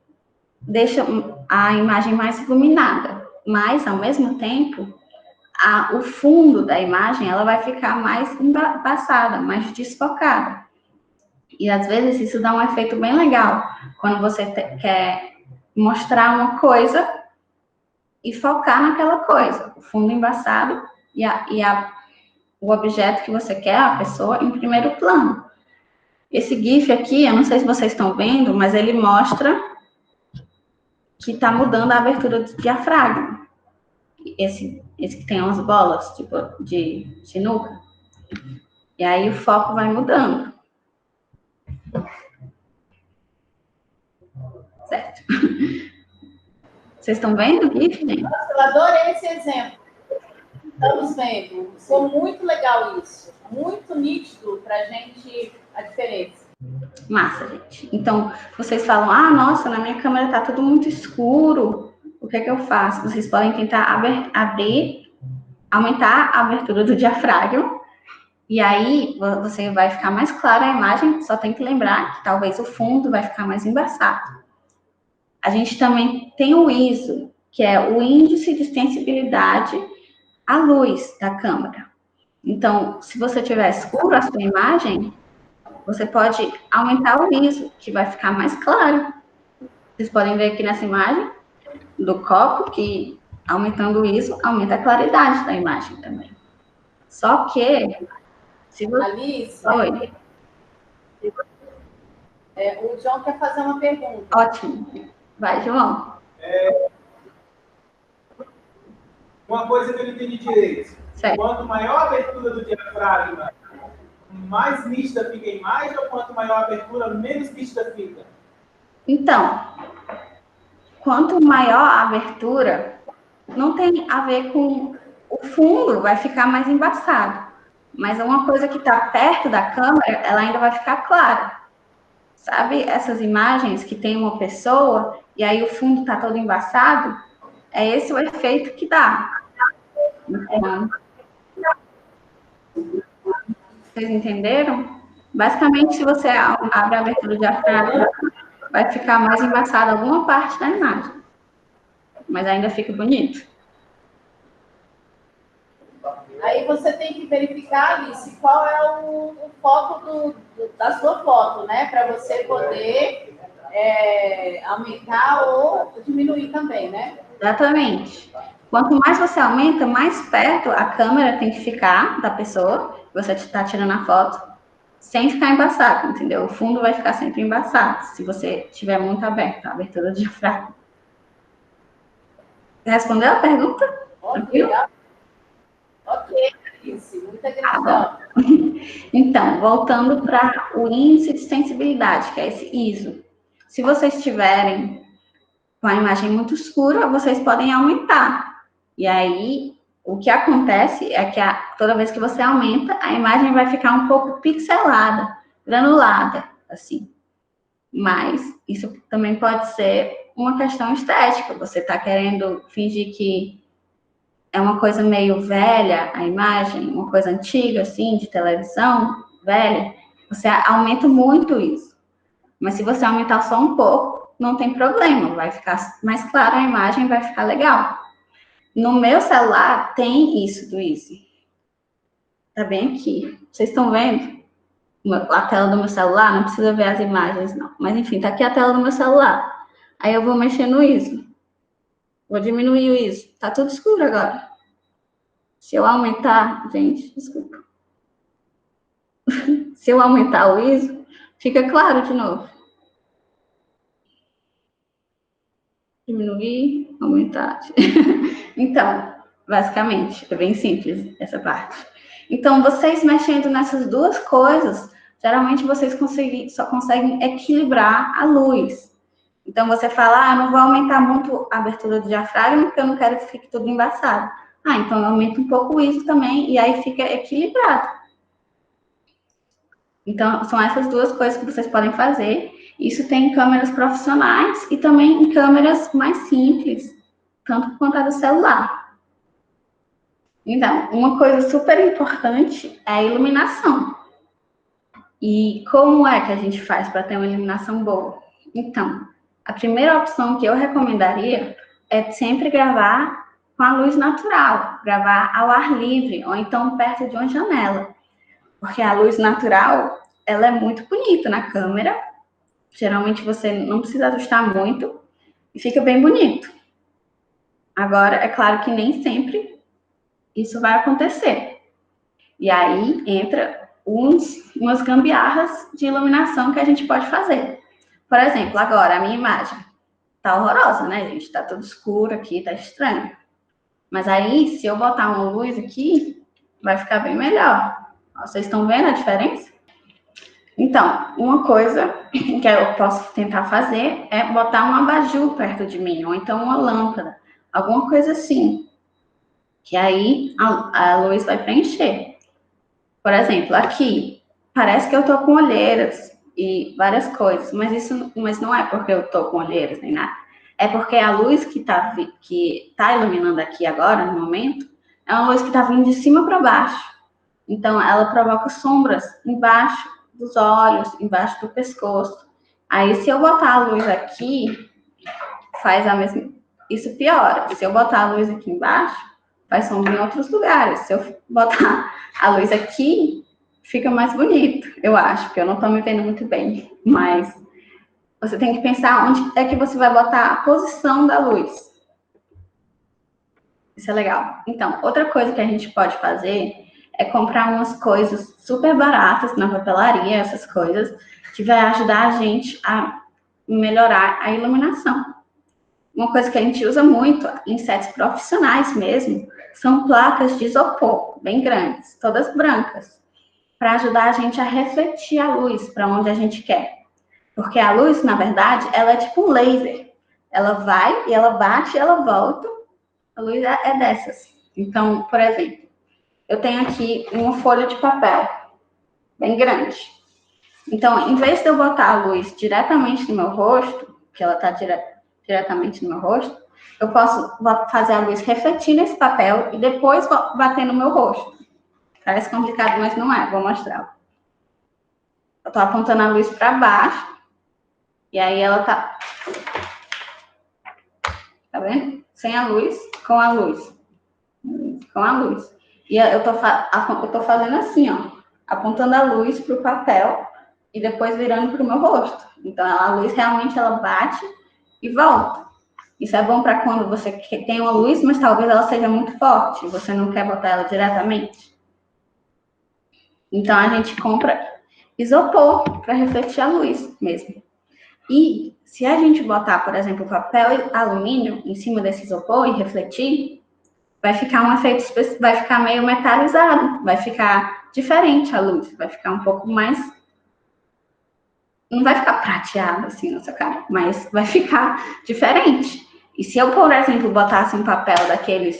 deixa a imagem mais iluminada, mas, ao mesmo tempo, o fundo da imagem ela vai ficar mais embaçada, mais desfocada. E, às vezes, isso dá um efeito bem legal, quando você quer mostrar uma coisa e focar naquela coisa, o fundo embaçado o objeto que você quer, a pessoa, em primeiro plano. Esse GIF aqui, eu não sei se vocês estão vendo, mas ele mostra que está mudando a abertura do diafragma. Esse que tem umas bolas, tipo, de sinuca. E aí o foco vai mudando. Certo. Vocês estão vendo o GIF, gente? Nossa, eu adorei esse exemplo. Estamos vendo. Ficou muito legal isso. Muito nítido para a gente a diferença. Massa, gente. Então, vocês falam, nossa, na minha câmera tá tudo muito escuro. O que é que eu faço? Vocês podem tentar aumentar a abertura do diafragma. E aí, você vai ficar mais clara a imagem. Só tem que lembrar que talvez o fundo vai ficar mais embaçado. A gente também tem o ISO, que é o índice de sensibilidade à luz da câmera. Então, se você tiver escuro a sua imagem, você pode aumentar o ISO, que vai ficar mais claro. Vocês podem ver aqui nessa imagem do copo, que aumentando o ISO, aumenta a claridade da imagem também. Só que, se você... Alice, Oi. O João quer fazer uma pergunta. Ótimo. Vai, João. Uma coisa que eu não entendi direito. Certo. Quanto maior a abertura do diafragma, mais nítida fica a imagem, ou quanto maior a abertura, menos nítida fica? Então, quanto maior a abertura, não tem a ver com o fundo, vai ficar mais embaçado. Mas uma coisa que está perto da câmera, ela ainda vai ficar clara. Sabe essas imagens que tem uma pessoa e aí o fundo está todo embaçado? É esse o efeito que dá. Então, vocês entenderam? Basicamente, se você abre a abertura do diafragma, vai ficar mais embaçada alguma parte da imagem. Mas ainda fica bonito. Aí você tem que verificar, Alice, qual é o foco da sua foto, né? Para você poder aumentar ou diminuir também, né? Exatamente. Quanto mais você aumenta, mais perto a câmera tem que ficar da pessoa que você está tirando a foto, sem ficar embaçado, entendeu? O fundo vai ficar sempre embaçado, se você tiver muito aberto, a abertura do diafragma. Respondeu a pergunta? Ok, Alice, muita gratidão. Então, voltando para o índice de sensibilidade, que é esse ISO. Se vocês tiverem com a imagem muito escura, vocês podem aumentar. E aí, o que acontece é que toda vez que você aumenta, a imagem vai ficar um pouco pixelada, granulada, assim. Mas isso também pode ser uma questão estética. Você está querendo fingir que é uma coisa meio velha, a imagem, uma coisa antiga, assim, de televisão, velha, você aumenta muito isso. Mas se você aumentar só um pouco, não tem problema, vai ficar mais clara a imagem, vai ficar legal. No meu celular tem isso do Easy. Tá bem aqui. Vocês estão vendo a tela do meu celular? Não precisa ver as imagens, não. Mas, enfim, tá aqui a tela do meu celular. Aí eu vou mexer no ISO. Vou diminuir o ISO. Tá tudo escuro agora. Se eu aumentar... Gente, desculpa. Se eu aumentar o ISO, fica claro de novo. Diminuir, aumentar. Então, basicamente, é bem simples essa parte. Então, vocês mexendo nessas duas coisas, geralmente vocês só conseguem equilibrar a luz. Então, você fala, não vou aumentar muito a abertura do diafragma, porque eu não quero que fique tudo embaçado. Então eu aumento um pouco o ISO também, e aí fica equilibrado. Então, são essas duas coisas que vocês podem fazer. Isso tem em câmeras profissionais e também em câmeras mais simples, tanto quanto a do celular. Então, uma coisa super importante é a iluminação. E como é que a gente faz para ter uma iluminação boa? Então, a primeira opção que eu recomendaria é sempre gravar com a luz natural, gravar ao ar livre, ou então perto de uma janela. Porque a luz natural, ela é muito bonita na câmera. Geralmente você não precisa ajustar muito e fica bem bonito. Agora, é claro que nem sempre isso vai acontecer. E aí entra umas gambiarras de iluminação que a gente pode fazer. Por exemplo, agora a minha imagem tá horrorosa, né, gente? Tá tudo escuro aqui, tá estranho. Mas aí, se eu botar uma luz aqui, vai ficar bem melhor. Vocês estão vendo a diferença? Então, uma coisa que eu posso tentar fazer é botar um abajur perto de mim, ou então uma lâmpada, alguma coisa assim, que aí a luz vai preencher. Por exemplo, aqui, parece que eu tô com olheiras e várias coisas, mas não é porque eu tô com olheiras nem nada. É porque a luz que tá iluminando aqui agora, no momento, é uma luz que tá vindo de cima para baixo. Então, ela provoca sombras embaixo dos olhos, embaixo do pescoço. Aí, se eu botar a luz aqui, faz a mesma... Isso piora. Se eu botar a luz aqui embaixo, faz sombra em outros lugares. Se eu botar a luz aqui, fica mais bonito, eu acho, porque eu não tô me vendo muito bem. Mas você tem que pensar onde é que você vai botar a posição da luz. Isso é legal. Então, outra coisa que a gente pode fazer é comprar umas coisas super baratas na papelaria, essas coisas, que vai ajudar a gente a melhorar a iluminação. Uma coisa que a gente usa muito em sets profissionais mesmo, são placas de isopor, bem grandes, todas brancas, para ajudar a gente a refletir a luz para onde a gente quer. Porque a luz, na verdade, ela é tipo um laser. Ela vai e ela bate e ela volta. A luz é dessas. Então, por exemplo, eu tenho aqui uma folha de papel bem grande. Então, em vez de eu botar a luz diretamente no meu rosto, que ela está diretamente no meu rosto, eu posso fazer a luz refletir nesse papel e depois bater no meu rosto. Parece complicado, mas não é. Vou mostrar. Eu estou apontando a luz para baixo e aí ela tá... Tá vendo? Sem a luz, com a luz. Com a luz. E eu tô fazendo assim, ó, apontando a luz pro papel e depois virando pro meu rosto. Então, a luz realmente ela bate e volta. Isso é bom para quando você tem uma luz, mas talvez ela seja muito forte e você não quer botar ela diretamente. Então, a gente compra isopor para refletir a luz mesmo. E se a gente botar, por exemplo, papel alumínio em cima desse isopor e refletir, vai ficar um efeito, vai ficar meio metalizado, vai ficar diferente a luz, vai ficar um pouco mais... Não vai ficar prateado assim na sua cara, mas vai ficar diferente. E se eu, por exemplo, botasse um papel daqueles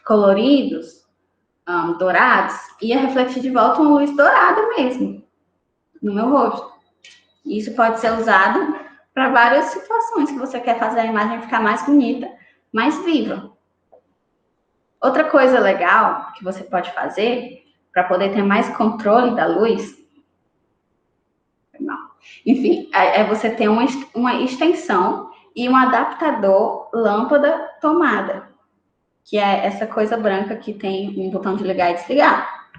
coloridos, dourados, ia refletir de volta uma luz dourada mesmo, no meu rosto. E isso pode ser usado para várias situações que você quer fazer a imagem ficar mais bonita, mais viva. Outra coisa legal que você pode fazer para poder ter mais controle da luz, enfim, é você ter uma extensão e um adaptador lâmpada-tomada, que é essa coisa branca que tem um botão de ligar e desligar.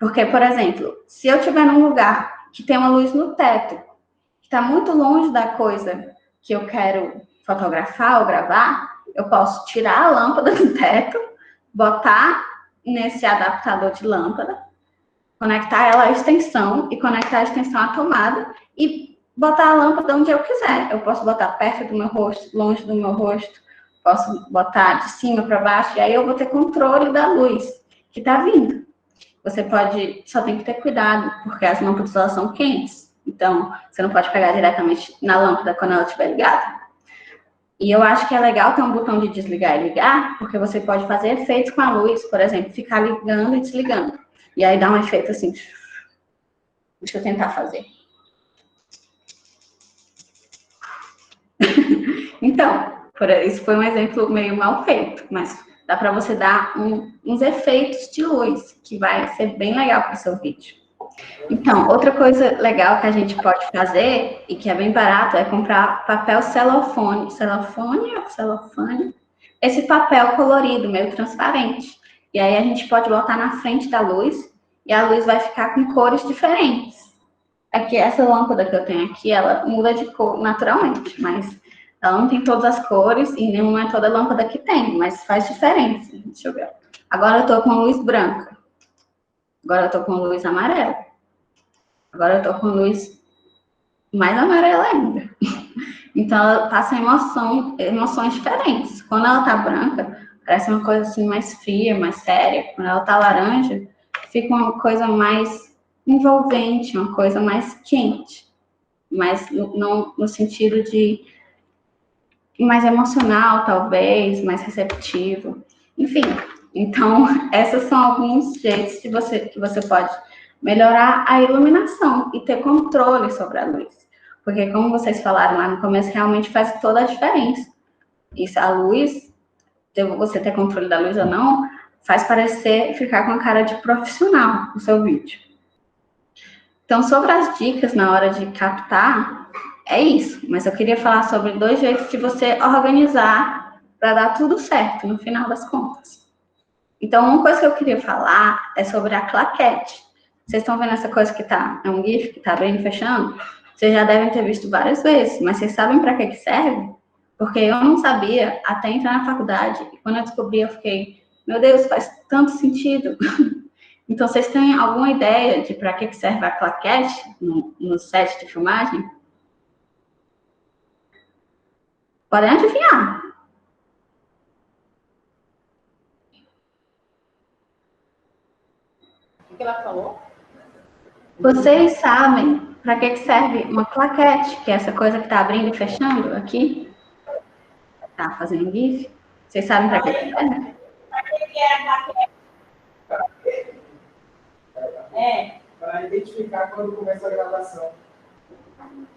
Porque, por exemplo, se eu estiver num lugar que tem uma luz no teto, que está muito longe da coisa que eu quero fotografar ou gravar, eu posso tirar a lâmpada do teto, botar nesse adaptador de lâmpada, conectar ela à extensão e conectar a extensão à tomada e botar a lâmpada onde eu quiser. Eu posso botar perto do meu rosto, longe do meu rosto, posso botar de cima para baixo, e aí eu vou ter controle da luz que está vindo. Você só tem que ter cuidado, porque as lâmpadas elas são quentes, então você não pode pegar diretamente na lâmpada quando ela estiver ligada. E eu acho que é legal ter um botão de desligar e ligar, porque você pode fazer efeitos com a luz, por exemplo, ficar ligando e desligando. E aí dá um efeito assim. Deixa eu tentar fazer. Então, isso foi um exemplo meio mal feito, mas dá para você dar uns efeitos de luz, que vai ser bem legal para o seu vídeo. Então, outra coisa legal que a gente pode fazer, e que é bem barato, é comprar papel celofane. Celofane? Esse papel colorido, meio transparente. E aí a gente pode botar na frente da luz, e a luz vai ficar com cores diferentes. Aqui, essa lâmpada que eu tenho aqui, ela muda de cor naturalmente, mas ela não tem todas as cores, e não é toda lâmpada que tem, mas faz diferença. Deixa eu ver. Agora eu tô com luz branca. Agora eu tô com luz amarela. Agora eu tô com luz mais amarela ainda. Então, ela passa emoções diferentes. Quando ela tá branca, parece uma coisa assim mais fria, mais séria. Quando ela tá laranja, fica uma coisa mais envolvente, uma coisa mais quente. Mas no sentido de mais emocional, talvez, mais receptivo. Enfim, então, esses são alguns jeitos que você pode melhorar a iluminação e ter controle sobre a luz. Porque, como vocês falaram lá no começo, realmente faz toda a diferença. Isso, a luz, você ter controle da luz ou não, faz parecer ficar com a cara de profissional no seu vídeo. Então, sobre as dicas na hora de captar, é isso. Mas eu queria falar sobre 2 jeitos de você organizar para dar tudo certo no final das contas. Então, uma coisa que eu queria falar é sobre a claquete. Vocês estão vendo essa coisa que é um GIF que está abrindo e fechando? Vocês já devem ter visto várias vezes, mas vocês sabem para que serve? Porque eu não sabia até entrar na faculdade. E quando eu descobri, eu fiquei, meu Deus, faz tanto sentido. Então, vocês têm alguma ideia de para que serve a claquete no set de filmagem? Podem adivinhar. O que ela falou? Vocês sabem para que serve uma claquete, que é essa coisa que está abrindo e fechando aqui? Tá fazendo GIF? Vocês sabem para que serve? Para identificar quando começa a gravação.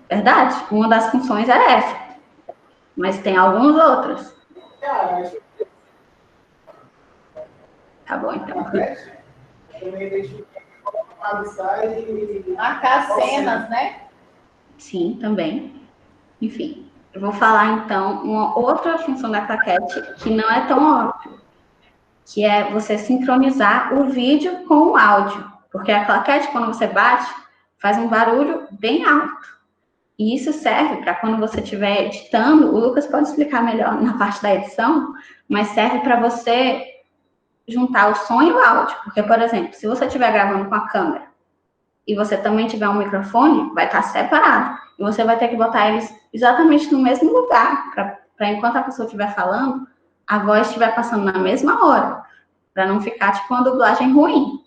Verdade? Uma das funções é essa. Mas tem algumas outras. Tá bom, então. Também identificar quando sai e marcar as cenas, né? Sim, também. Enfim, eu vou falar, então, uma outra função da claquete que não é tão óbvia, que é você sincronizar o vídeo com o áudio. Porque a claquete, quando você bate, faz um barulho bem alto. E isso serve para quando você estiver editando, o Lucas pode explicar melhor na parte da edição, mas serve para você juntar o som e o áudio. Porque, por exemplo, se você estiver gravando com a câmera e você também tiver um microfone, vai estar separado. E você vai ter que botar eles exatamente no mesmo lugar, para enquanto a pessoa estiver falando, a voz estiver passando na mesma hora, para não ficar tipo uma dublagem ruim.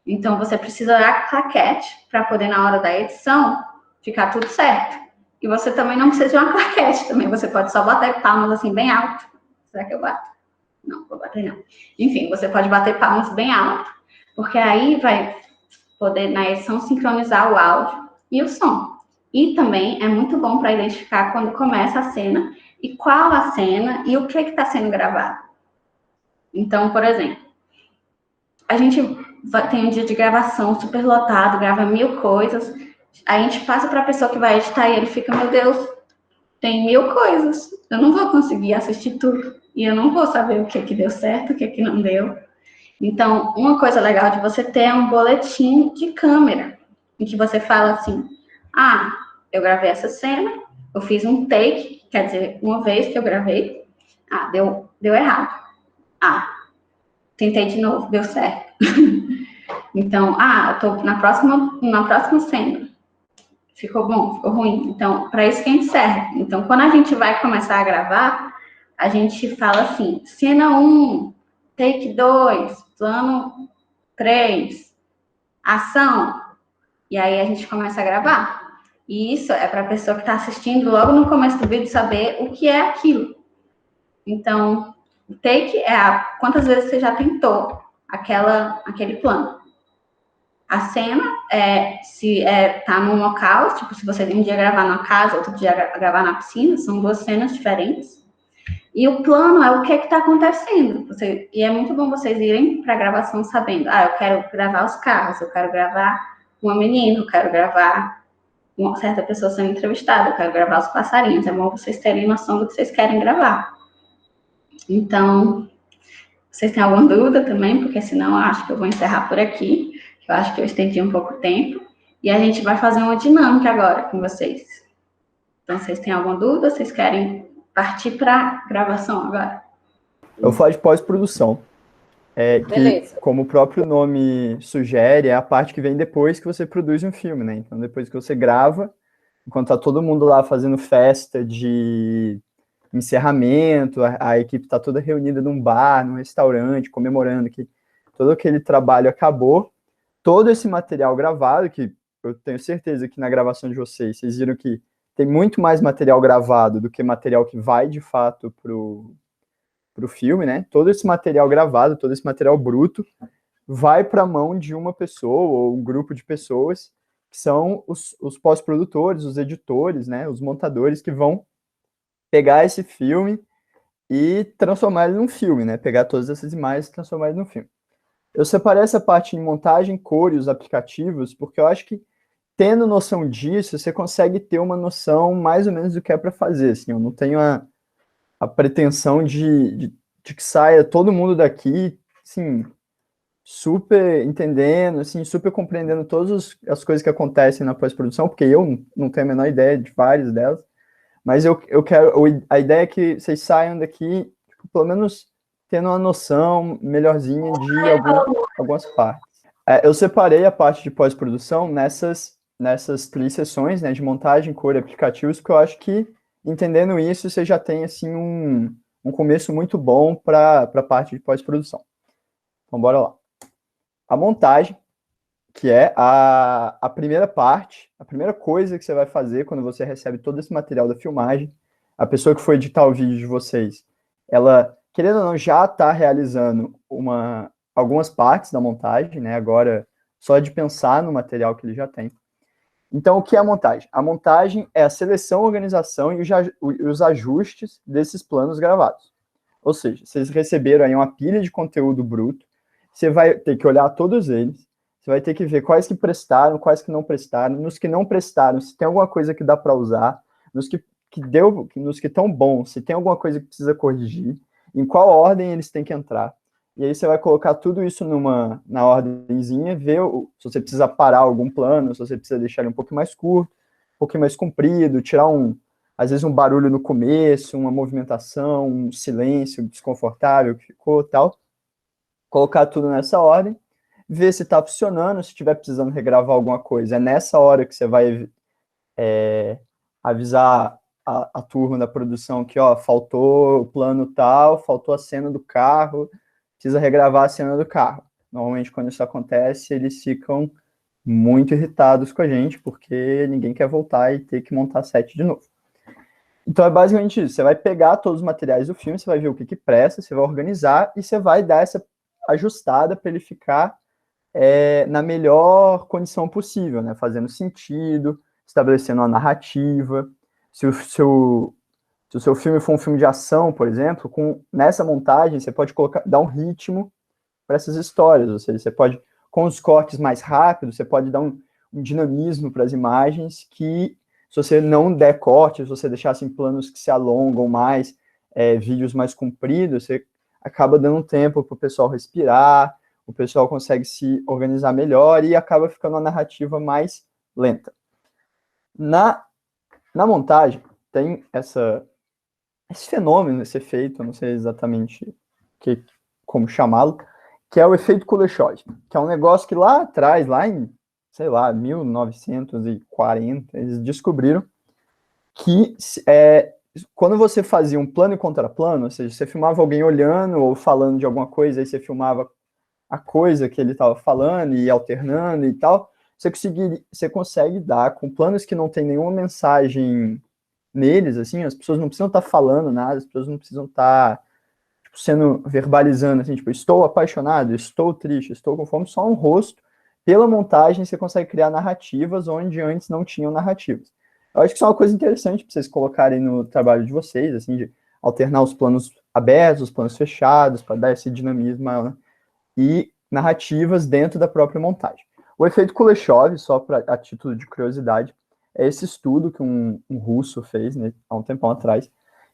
Então, você precisa da claquete para poder, na hora da edição, ficar tudo certo. E você também não precisa de uma claquete também. Você pode só bater palmas assim, bem alto. Será que eu bato? Não, vou bater não. Enfim, você pode bater palmas bem alto, porque aí vai poder, na edição, sincronizar o áudio e o som. E também é muito bom para identificar quando começa a cena e qual a cena e o que está sendo gravado. Então, por exemplo, a gente tem um dia de gravação super lotado, grava 1000 coisas, a gente passa para a pessoa que vai editar e ele fica, meu Deus, tem 1000 coisas, eu não vou conseguir assistir tudo, e eu não vou saber o que deu certo, o que não deu. Então, uma coisa legal de você ter é um boletim de câmera, em que você fala assim, eu gravei essa cena, eu fiz um take, quer dizer, uma vez que eu gravei, deu errado. Tentei de novo, deu certo. Então, eu tô na próxima cena. Ficou bom, ficou ruim. Então, para isso que a gente serve. Então, quando a gente vai começar a gravar, a gente fala assim, cena 1, take 2, plano 3, ação. E aí a gente começa a gravar. E isso é para a pessoa que está assistindo logo no começo do vídeo saber o que é aquilo. Então, o take é quantas vezes você já tentou aquele plano. a cena, se tá num local, tipo, se você tem um dia gravar na casa, outro dia gravar na piscina, são 2 cenas diferentes. E o plano é o que está acontecendo. E é muito bom vocês irem para a gravação sabendo, eu quero gravar os carros, eu quero gravar uma menina, eu quero gravar uma certa pessoa sendo entrevistada, eu quero gravar os passarinhos. É bom vocês terem noção do que vocês querem gravar. Então, vocês têm alguma dúvida também? Porque senão eu acho que eu vou encerrar por aqui. Eu acho que eu estendi um pouco o tempo. E a gente vai fazer uma dinâmica agora com vocês. Então, vocês têm alguma dúvida? Vocês querem partir para a gravação agora? Eu vou falar de pós-produção. Que, como o próprio nome sugere, é a parte que vem depois que você produz um filme, né? Então, depois que você grava, enquanto tá todo mundo lá fazendo festa de encerramento, a equipe tá toda reunida num bar, num restaurante, comemorando que todo aquele trabalho acabou, todo esse material gravado, que eu tenho certeza que na gravação de vocês viram que tem muito mais material gravado do que material que vai, de fato, pro filme, né? Todo esse material gravado, todo esse material bruto, vai para a mão de uma pessoa ou um grupo de pessoas que são os pós-produtores, os editores, né? Os montadores que vão pegar esse filme e transformar ele num filme, né? Pegar todas essas imagens e transformar ele num filme. Eu separei essa parte em montagem, cor e os aplicativos, porque eu acho que, tendo noção disso, você consegue ter uma noção mais ou menos do que é para fazer, assim. Eu não tenho a pretensão de que saia todo mundo daqui, assim, super entendendo, assim, super compreendendo todas as coisas que acontecem na pós-produção, porque eu não tenho a menor ideia de várias delas, mas eu quero, a ideia é que vocês saiam daqui, tipo, pelo menos tendo uma noção melhorzinha de algumas partes. Eu separei a parte de pós-produção nessas 3 sessões, né, de montagem, cor e aplicativos, porque eu acho que, entendendo isso, você já tem, assim, um começo muito bom para a parte de pós-produção. Então, bora lá. A montagem, que é a primeira parte, a primeira coisa que você vai fazer quando você recebe todo esse material da filmagem. A pessoa que for editar o vídeo de vocês, ela, querendo ou não, já está realizando algumas partes da montagem, né? Agora, só de pensar no material que ele já tem. Então, o que é a montagem? A montagem é a seleção, organização e os ajustes desses planos gravados. Ou seja, vocês receberam aí uma pilha de conteúdo bruto, você vai ter que olhar todos eles, você vai ter que ver quais que prestaram, quais que não prestaram, nos que não prestaram, se tem alguma coisa que dá para usar, nos que estão bons, se tem alguma coisa que precisa corrigir, em qual ordem eles têm que entrar. E aí você vai colocar tudo isso na ordemzinha, ver se você precisa parar algum plano, se você precisa deixar ele um pouco mais curto, um pouquinho mais comprido, tirar às vezes um barulho no começo, uma movimentação, um silêncio desconfortável que ficou, tal. Colocar tudo nessa ordem, ver se está funcionando, se estiver precisando regravar alguma coisa. É nessa hora que você vai avisar a turma da produção que, faltou o plano tal, faltou a cena do carro, precisa regravar a cena do carro. Normalmente, quando isso acontece, eles ficam muito irritados com a gente, porque ninguém quer voltar e ter que montar set de novo. Então, é basicamente isso. Você vai pegar todos os materiais do filme, você vai ver o que presta, você vai organizar e você vai dar essa ajustada para ele ficar na melhor condição possível, né? Fazendo sentido, estabelecendo uma narrativa. Se o seu filme for um filme de ação, por exemplo, nessa montagem você pode dar um ritmo para essas histórias, ou seja, você pode, com os cortes mais rápidos, você pode dar um dinamismo para as imagens que, se você não der corte, se você deixar assim, planos que se alongam mais, vídeos mais compridos, você acaba dando tempo para o pessoal respirar, o pessoal consegue se organizar melhor e acaba ficando uma narrativa mais lenta. Na montagem, tem esse fenômeno, esse efeito, eu não sei exatamente como chamá-lo, que é o efeito Kuleshov, que é um negócio que lá atrás, lá em, sei lá, 1940, eles descobriram que quando você fazia um plano e contraplano, ou seja, você filmava alguém olhando ou falando de alguma coisa, aí você filmava a coisa que ele estava falando e alternando e tal, você consegue dar com planos que não tem nenhuma mensagem neles, assim, as pessoas não precisam estar falando nada, as pessoas não precisam estar sendo verbalizando, assim, tipo, estou apaixonado, estou triste, estou com fome, só um rosto pela montagem, você consegue criar narrativas onde antes não tinham narrativas. Eu acho que isso é uma coisa interessante para vocês colocarem no trabalho de vocês, assim, de alternar os planos abertos, os planos fechados, para dar esse dinamismo maior, né? E narrativas dentro da própria montagem. O efeito Kuleshov, só a título de curiosidade, é esse estudo que um russo fez, né, há um tempão atrás,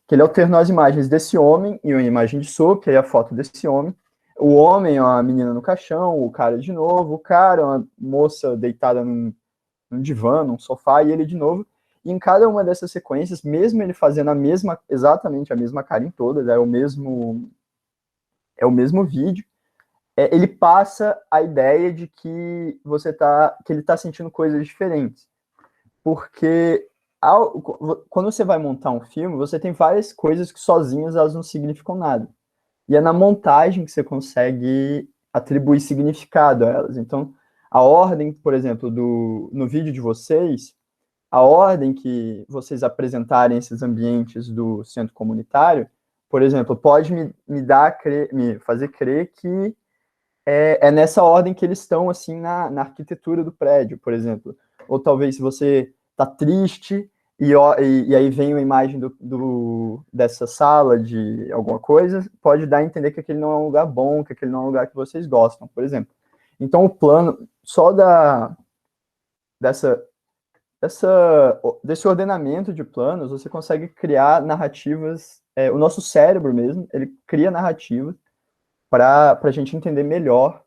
que ele alternou as imagens desse homem e uma imagem de sopa, e aí a foto desse homem. O homem é uma menina no caixão, o cara de novo, o cara é uma moça deitada num divã, num sofá, e ele de novo. E em cada uma dessas sequências, mesmo ele fazendo exatamente a mesma cara em todas, é o mesmo vídeo, ele passa a ideia de que que ele está sentindo coisas diferentes. Porque quando você vai montar um filme, você tem várias coisas que sozinhas elas não significam nada. E é na montagem que você consegue atribuir significado a elas. Então, a ordem, por exemplo, no vídeo de vocês, a ordem que vocês apresentarem esses ambientes do centro comunitário, por exemplo, pode me fazer crer que é nessa ordem que eles estão, assim, na arquitetura do prédio, por exemplo. Ou talvez se você está triste e aí vem uma imagem dessa sala de alguma coisa, pode dar a entender que aquele não é um lugar bom, que aquele não é um lugar que vocês gostam, por exemplo. Então, o plano, só desse ordenamento de planos, você consegue criar narrativas, o nosso cérebro mesmo, ele cria narrativas para a gente entender melhor,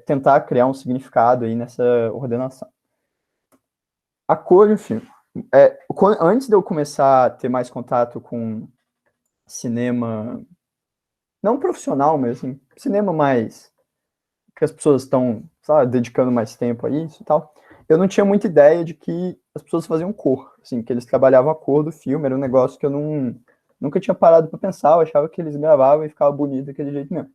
tentar criar um significado aí nessa ordenação. A cor do filme. Antes de eu começar a ter mais contato com cinema, não profissional, mas assim, cinema mais que as pessoas estão, sabe, dedicando mais tempo a isso e tal, eu não tinha muita ideia de que as pessoas faziam cor, assim, que eles trabalhavam a cor do filme, era um negócio que eu nunca tinha parado para pensar, eu achava que eles gravavam e ficava bonito daquele jeito mesmo.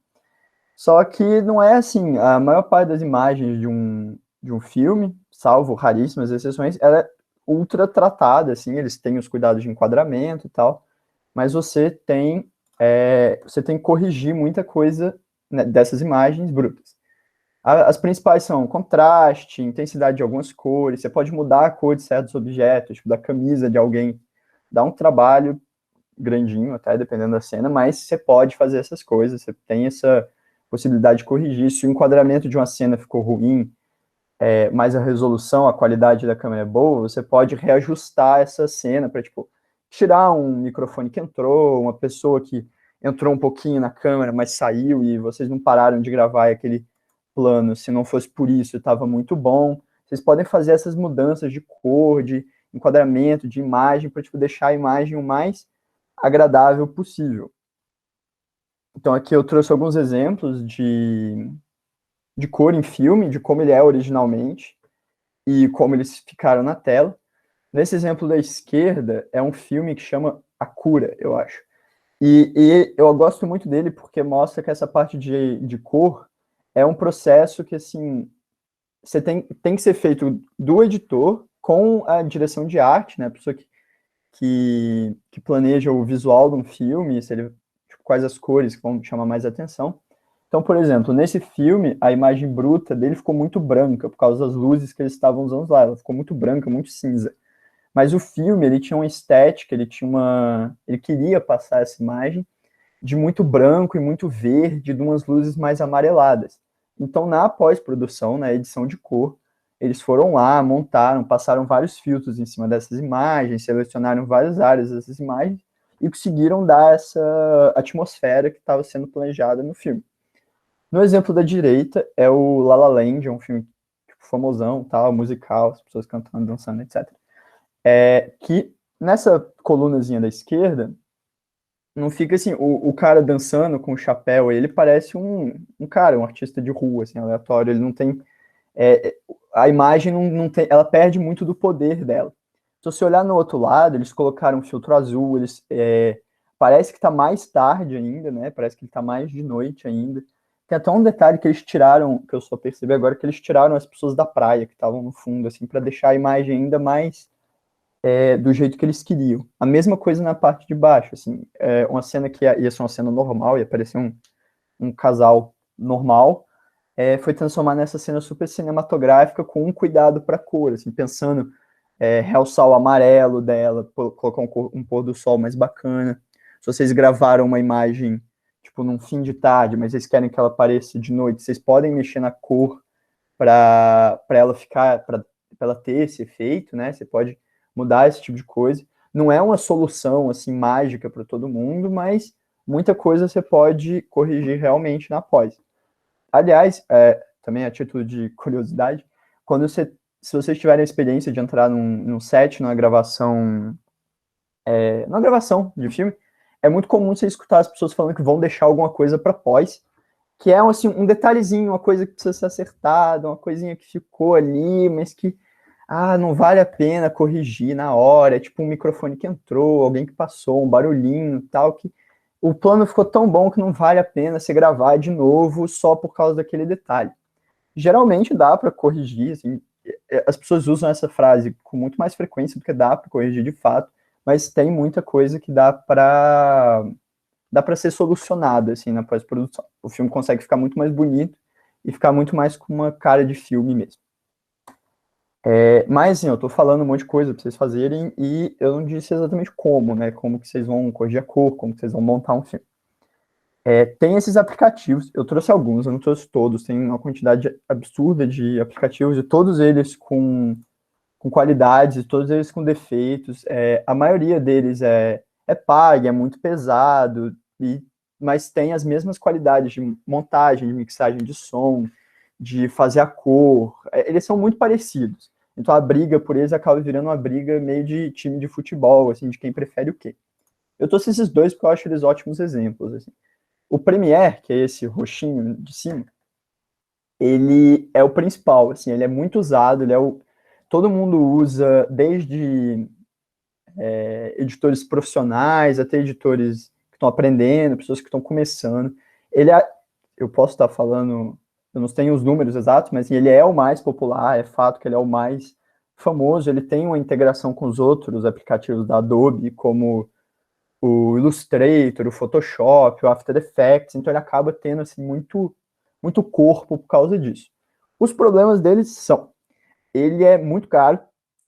Só que não é assim, a maior parte das imagens de um filme, salvo raríssimas exceções, ela é ultra tratada, assim, eles têm os cuidados de enquadramento e tal, mas você tem que corrigir muita coisa, né, dessas imagens brutas. As principais são contraste, intensidade de algumas cores, você pode mudar a cor de certos objetos, tipo da camisa de alguém, dá um trabalho grandinho, até dependendo da cena, mas você pode fazer essas coisas, você tem essa possibilidade de corrigir. Se o enquadramento de uma cena ficou ruim, mas a resolução, a qualidade da câmera é boa, você pode reajustar essa cena para, tipo, tirar um microfone que entrou, uma pessoa que entrou um pouquinho na câmera, mas saiu e vocês não pararam de gravar aquele plano, se não fosse por isso, estava muito bom. Vocês podem fazer essas mudanças de cor, de enquadramento, de imagem, para, tipo, deixar a imagem o mais agradável possível. Então, aqui eu trouxe alguns exemplos de cor em filme, de como ele é originalmente e como eles ficaram na tela. Nesse exemplo da esquerda, é um filme que chama A Cura, eu acho. E eu gosto muito dele porque mostra que essa parte de cor é um processo que, assim, você tem que ser feito do editor com a direção de arte, né, a pessoa que planeja o visual de um filme, se ele, tipo, quais as cores que vão chamar mais atenção. Então, por exemplo, nesse filme, a imagem bruta dele ficou muito branca, por causa das luzes que eles estavam usando lá, ela ficou muito branca, muito cinza. Mas o filme, ele tinha uma estética, ele queria passar essa imagem de muito branco e muito verde, de umas luzes mais amareladas. Então, na pós-produção, na edição de cor, eles foram lá, montaram, passaram vários filtros em cima dessas imagens, selecionaram várias áreas dessas imagens e conseguiram dar essa atmosfera que estava sendo planejada no filme. No exemplo da direita é o La La Land, é um filme, tipo, famosão, tal, musical, as pessoas cantando, dançando, etc. Que nessa colunazinha da esquerda, não fica assim, o cara dançando com o chapéu, ele parece um artista de rua, assim, aleatório, ele não tem... a imagem não tem, ela perde muito do poder dela. Se você olhar no outro lado, eles colocaram um filtro azul, parece que está mais tarde ainda, né? Parece que está mais de noite ainda. Tem até um detalhe que eles tiraram, que eu só percebi agora, que eles tiraram as pessoas da praia que estavam no fundo, assim, para deixar a imagem ainda mais do jeito que eles queriam. A mesma coisa na parte de baixo, assim, uma cena que ia ser uma cena normal, ia parecer um casal normal, foi transformar nessa cena super cinematográfica com um cuidado para a cor, assim, pensando realçar o amarelo dela, colocar um pôr do sol mais bacana. Se vocês gravaram uma imagem, tipo, num fim de tarde, mas vocês querem que ela apareça de noite, vocês podem mexer na cor para ela ficar, para ela ter esse efeito, né? Você pode mudar esse tipo de coisa. Não é uma solução, assim, mágica para todo mundo, mas muita coisa você pode corrigir realmente na pós. Aliás, também a título de curiosidade, se vocês tiverem a experiência de entrar num set, numa gravação de filme, é muito comum você escutar as pessoas falando que vão deixar alguma coisa para pós, que é assim, um detalhezinho, uma coisa que precisa ser acertada, uma coisinha que ficou ali, mas que não vale a pena corrigir na hora, é tipo um microfone que entrou, alguém que passou, um barulhinho tal, que o plano ficou tão bom que não vale a pena você gravar de novo só por causa daquele detalhe. Geralmente dá para corrigir, assim, as pessoas usam essa frase com muito mais frequência do que dá para corrigir de fato, mas tem muita coisa que dá para ser solucionada, assim, na pós-produção. O filme consegue ficar muito mais bonito e ficar muito mais com uma cara de filme mesmo. Mas, assim, eu tô falando um monte de coisa para vocês fazerem e eu não disse exatamente como, né? Como que vocês vão corrigir a cor, como que vocês vão montar um filme. Tem esses aplicativos, eu trouxe alguns, eu não trouxe todos, tem uma quantidade absurda de aplicativos, e todos eles com qualidades, todos eles com defeitos. A maioria deles é pago, é muito pesado, mas tem as mesmas qualidades de montagem, de mixagem de som, de fazer a cor. Eles são muito parecidos. Então a briga por eles acaba virando uma briga meio de time de futebol, assim, de quem prefere o quê. Eu trouxe esses dois porque eu acho eles ótimos exemplos, assim. O Premiere, que é esse roxinho de cima, ele é o principal, assim, ele é muito usado, todo mundo usa, desde editores profissionais até editores que estão aprendendo, pessoas que estão começando. Eu posso estar falando, eu não tenho os números exatos, mas ele é o mais popular, é fato que ele é o mais famoso, ele tem uma integração com os outros aplicativos da Adobe, como o Illustrator, o Photoshop, o After Effects, então ele acaba tendo assim, muito, muito corpo por causa disso. Os problemas deles são, ele é muito caro,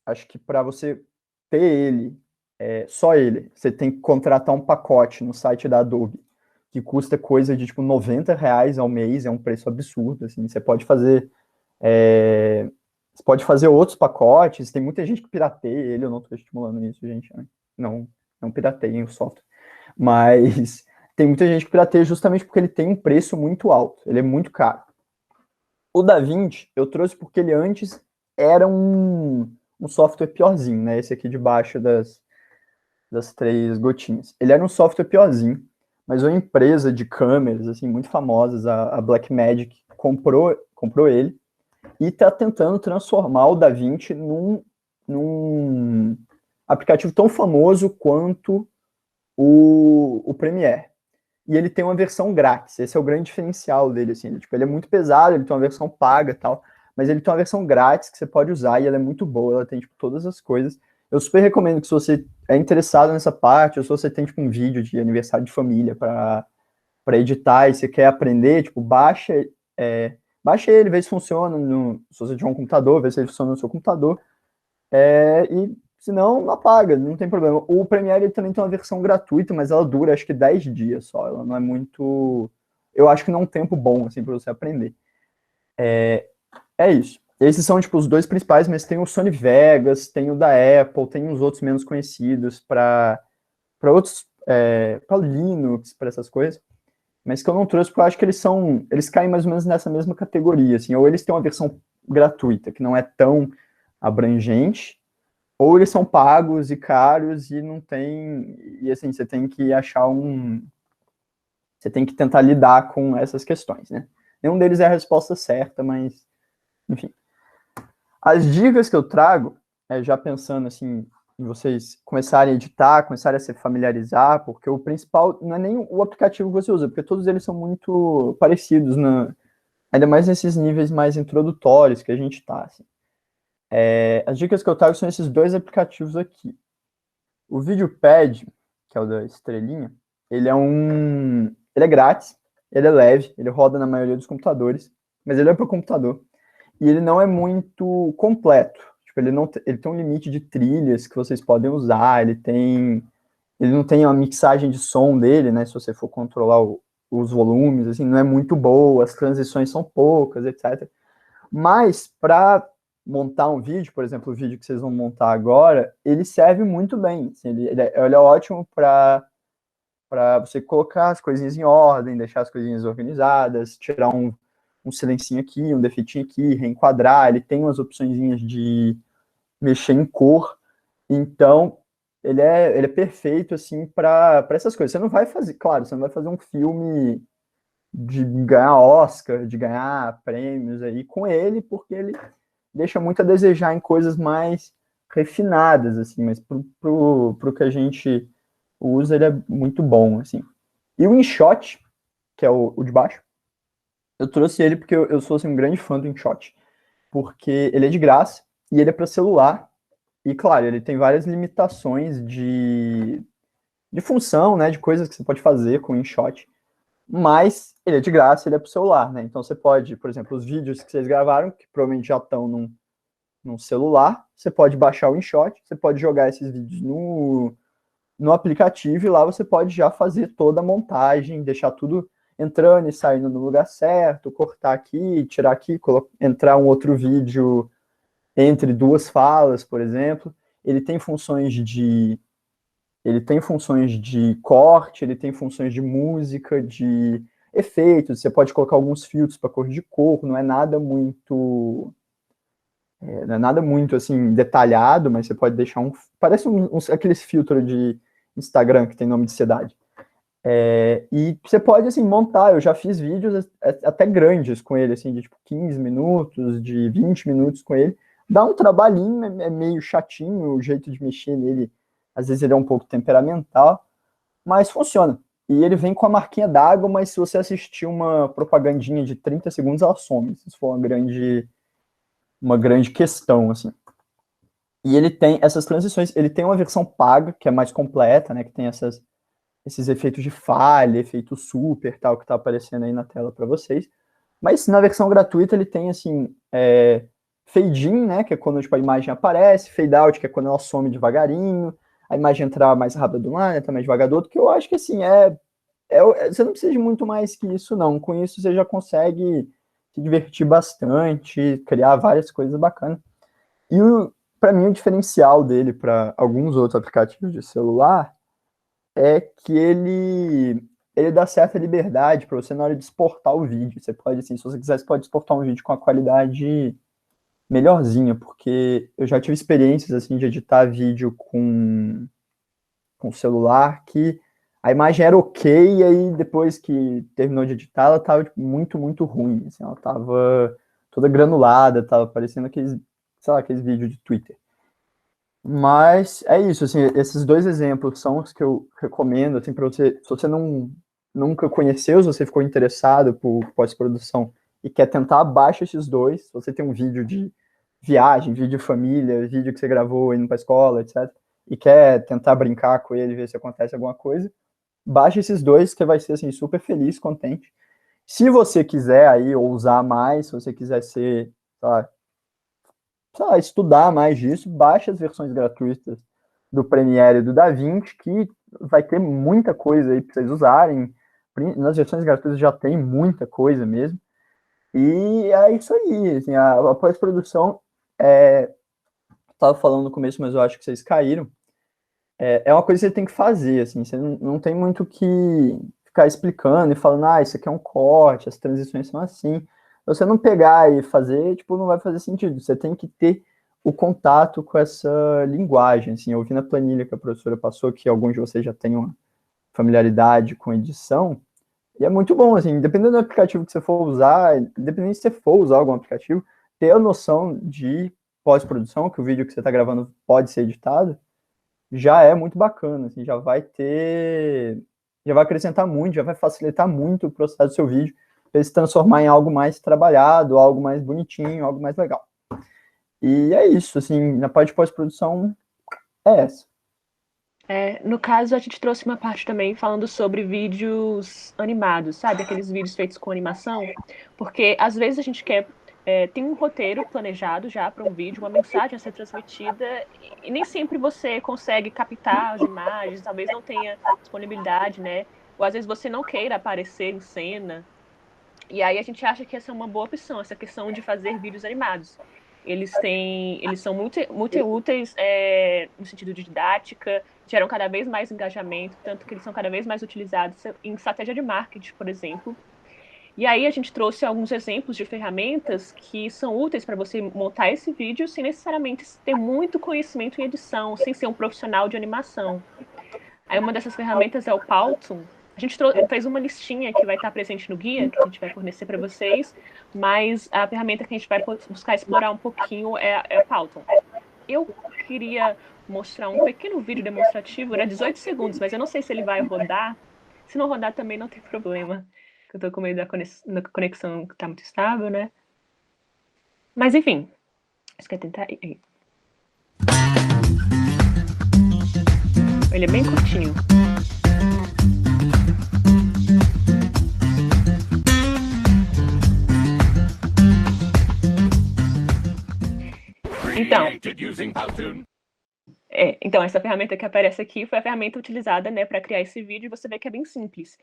acho que para você ter ele, só ele, você tem que contratar um pacote no site da Adobe, que custa coisa de tipo R$90 ao mês, é um preço absurdo, assim, você pode fazer outros pacotes, tem muita gente que pirateia ele, eu não estou estimulando isso, gente, né? Não pirateiem o software, mas tem muita gente que pirateia justamente porque ele tem um preço muito alto, ele é muito caro. O DaVinci eu trouxe porque ele antes era um software piorzinho, né? Esse aqui debaixo das 3 gotinhas. Ele era um software piorzinho, mas uma empresa de câmeras, assim, muito famosas, a Blackmagic, comprou ele e está tentando transformar o DaVinci num aplicativo tão famoso quanto o Premiere. E ele tem uma versão grátis, esse é o grande diferencial dele, assim, ele é muito pesado, ele tem uma versão paga e tal, mas ele tem uma versão grátis que você pode usar e ela é muito boa, ela tem, tipo, todas as coisas. Eu super recomendo que se você é interessado nessa parte, ou se você tem, tipo, um vídeo de aniversário de família para editar e você quer aprender, tipo, baixa ele, vê se funciona, se você tiver um computador, vê se ele funciona no seu computador, e se não apaga, não tem problema. O Premiere ele também tem uma versão gratuita, mas ela dura acho que 10 dias só, ela não é muito... Eu acho que não é um tempo bom, assim, para você aprender. É isso. Esses são, tipo, os dois principais, mas tem o Sony Vegas, tem o da Apple, tem uns outros menos conhecidos para outros, para Linux, para essas coisas, mas que eu não trouxe porque eu acho que eles caem mais ou menos nessa mesma categoria, assim, ou eles têm uma versão gratuita, que não é tão abrangente, ou eles são pagos e caros e não tem... E, assim, você tem que achar você tem que tentar lidar com essas questões, né? Nenhum deles é a resposta certa, mas... Enfim. As dicas que eu trago, já pensando, assim, em vocês começarem a editar, começarem a se familiarizar, porque o principal não é nem o aplicativo que você usa, porque todos eles são muito parecidos, ainda mais nesses níveis mais introdutórios que a gente está, assim. As dicas que eu trago são esses dois aplicativos aqui. O VideoPad, que é o da estrelinha, ele é grátis, ele é leve, ele roda na maioria dos computadores, mas ele é para computador. E ele não é muito completo. Tipo, ele tem um limite de trilhas que vocês podem usar, ele não tem uma mixagem de som dele, né? Se você for controlar os volumes, assim, não é muito boa, as transições são poucas, etc. Mas para montar um vídeo, por exemplo, o vídeo que vocês vão montar agora, ele serve muito bem. Assim, ele é ótimo para você colocar as coisinhas em ordem, deixar as coisinhas organizadas, tirar um silencinho aqui, um defeitinho aqui, reenquadrar. Ele tem umas opçõezinhas de mexer em cor. Então, ele é perfeito, assim, para essas coisas. Você não vai fazer, claro, você não vai fazer um filme de ganhar Oscar, de ganhar prêmios aí com ele, porque ele deixa muito a desejar em coisas mais refinadas, assim, mas pro que a gente usa, ele é muito bom, assim. E o InShot, que é o de baixo, eu trouxe ele porque eu sou, assim, um grande fã do InShot, porque ele é de graça e ele é para celular, e, claro, ele tem várias limitações de função, né, de coisas que você pode fazer com o InShot, mas ele é de graça, ele é para o celular, né? Então você pode, por exemplo, os vídeos que vocês gravaram, que provavelmente já estão num celular, você pode baixar o InShot, você pode jogar esses vídeos no aplicativo e lá você pode já fazer toda a montagem, deixar tudo entrando e saindo no lugar certo, cortar aqui, tirar aqui, entrar um outro vídeo entre duas falas, por exemplo. Ele tem funções de corte, ele tem funções de música, de efeitos, você pode colocar alguns filtros para cor de cor, não é nada muito assim detalhado, mas você pode deixar parece aqueles filtros de Instagram que tem nome de cidade. E você pode, assim, montar, eu já fiz vídeos até grandes com ele, assim, de tipo 15 minutos, de 20 minutos com ele, dá um trabalhinho, é meio chatinho o jeito de mexer nele. Às vezes ele é um pouco temperamental, mas funciona. E ele vem com a marquinha d'água, mas se você assistir uma propagandinha de 30 segundos, ela some. Se for uma grande questão, assim. E ele tem essas transições, ele tem uma versão paga, que é mais completa, né, que tem esses efeitos de falha, efeito super, tal, que tá aparecendo aí na tela para vocês. Mas na versão gratuita ele tem, assim, fade in, né, que é quando tipo, a imagem aparece, fade out, que é quando ela some devagarinho, a imagem entrar mais rápida de um lado, entrar mais devagar do outro, que eu acho que, assim, você não precisa de muito mais que isso, não. Com isso você já consegue se divertir bastante, criar várias coisas bacanas. E, para mim, o diferencial dele para alguns outros aplicativos de celular é que ele dá certa liberdade para você na hora de exportar o vídeo. Você pode, assim, se você quiser, você pode exportar um vídeo com a qualidade melhorzinha, porque eu já tive experiências, assim, de editar vídeo com celular que a imagem era ok, e aí depois que terminou de editar, ela tava tipo, muito, muito ruim, assim, ela tava toda granulada, tava parecendo aqueles vídeos de Twitter. Mas é isso, assim, esses dois exemplos são os que eu recomendo, assim, para você, se você nunca conheceu, se você ficou interessado por pós-produção e quer tentar, baixa esses dois. Se você tem um vídeo de viagem, vídeo de família, vídeo que você gravou indo para a escola, etc., e quer tentar brincar com ele, ver se acontece alguma coisa, baixa esses dois, que vai ser, assim, super feliz, contente. Se você quiser aí ousar mais, se você quiser ser, estudar mais disso, baixa as versões gratuitas do Premiere e do DaVinci, que vai ter muita coisa aí para vocês usarem. Nas versões gratuitas já tem muita coisa mesmo. E é isso aí, assim, a pós-produção, estava falando no começo, mas eu acho que vocês caíram, é uma coisa que você tem que fazer, assim, você não tem muito que ficar explicando e falando, isso aqui é um corte, as transições são assim. Você não pegar e fazer, tipo, não vai fazer sentido. Você tem que ter o contato com essa linguagem, assim. Eu vi na planilha que a professora passou, que alguns de vocês já têm uma familiaridade com edição, e é muito bom, assim, dependendo do aplicativo que você for usar, independente se você for usar algum aplicativo, ter a noção de pós-produção, que o vídeo que você está gravando pode ser editado, já é muito bacana, assim, já vai acrescentar muito, já vai facilitar muito o processo do seu vídeo, para ele se transformar em algo mais trabalhado, algo mais bonitinho, algo mais legal. E é isso, assim, na parte de pós-produção é essa. No caso, a gente trouxe uma parte também falando sobre vídeos animados, sabe? Aqueles vídeos feitos com animação. Porque às vezes a gente quer. Tem um roteiro planejado já para um vídeo, uma mensagem a ser transmitida, e nem sempre você consegue captar as imagens, talvez não tenha disponibilidade, né? Ou às vezes você não queira aparecer em cena. E aí a gente acha que essa é uma boa opção, essa questão de fazer vídeos animados. Eles são muito úteis no sentido de didática, geram cada vez mais engajamento, tanto que eles são cada vez mais utilizados em estratégia de marketing, por exemplo. E aí a gente trouxe alguns exemplos de ferramentas que são úteis para você montar esse vídeo sem necessariamente ter muito conhecimento em edição, sem ser um profissional de animação. Aí uma dessas ferramentas é o Powtoon. A gente fez uma listinha que vai estar presente no guia, que a gente vai fornecer para vocês, mas a ferramenta que a gente vai buscar explorar um pouquinho é o Powtoon. Eu queria mostrar um pequeno vídeo demonstrativo, era 18 segundos, mas eu não sei se ele vai rodar. Se não rodar também não tem problema, eu estou com medo da conexão que está muito estável, né? Mas enfim, você quer tentar? Ele é bem curtinho. Então, essa ferramenta que aparece aqui foi a ferramenta utilizada, né, para criar esse vídeo, e você vê que é bem simples.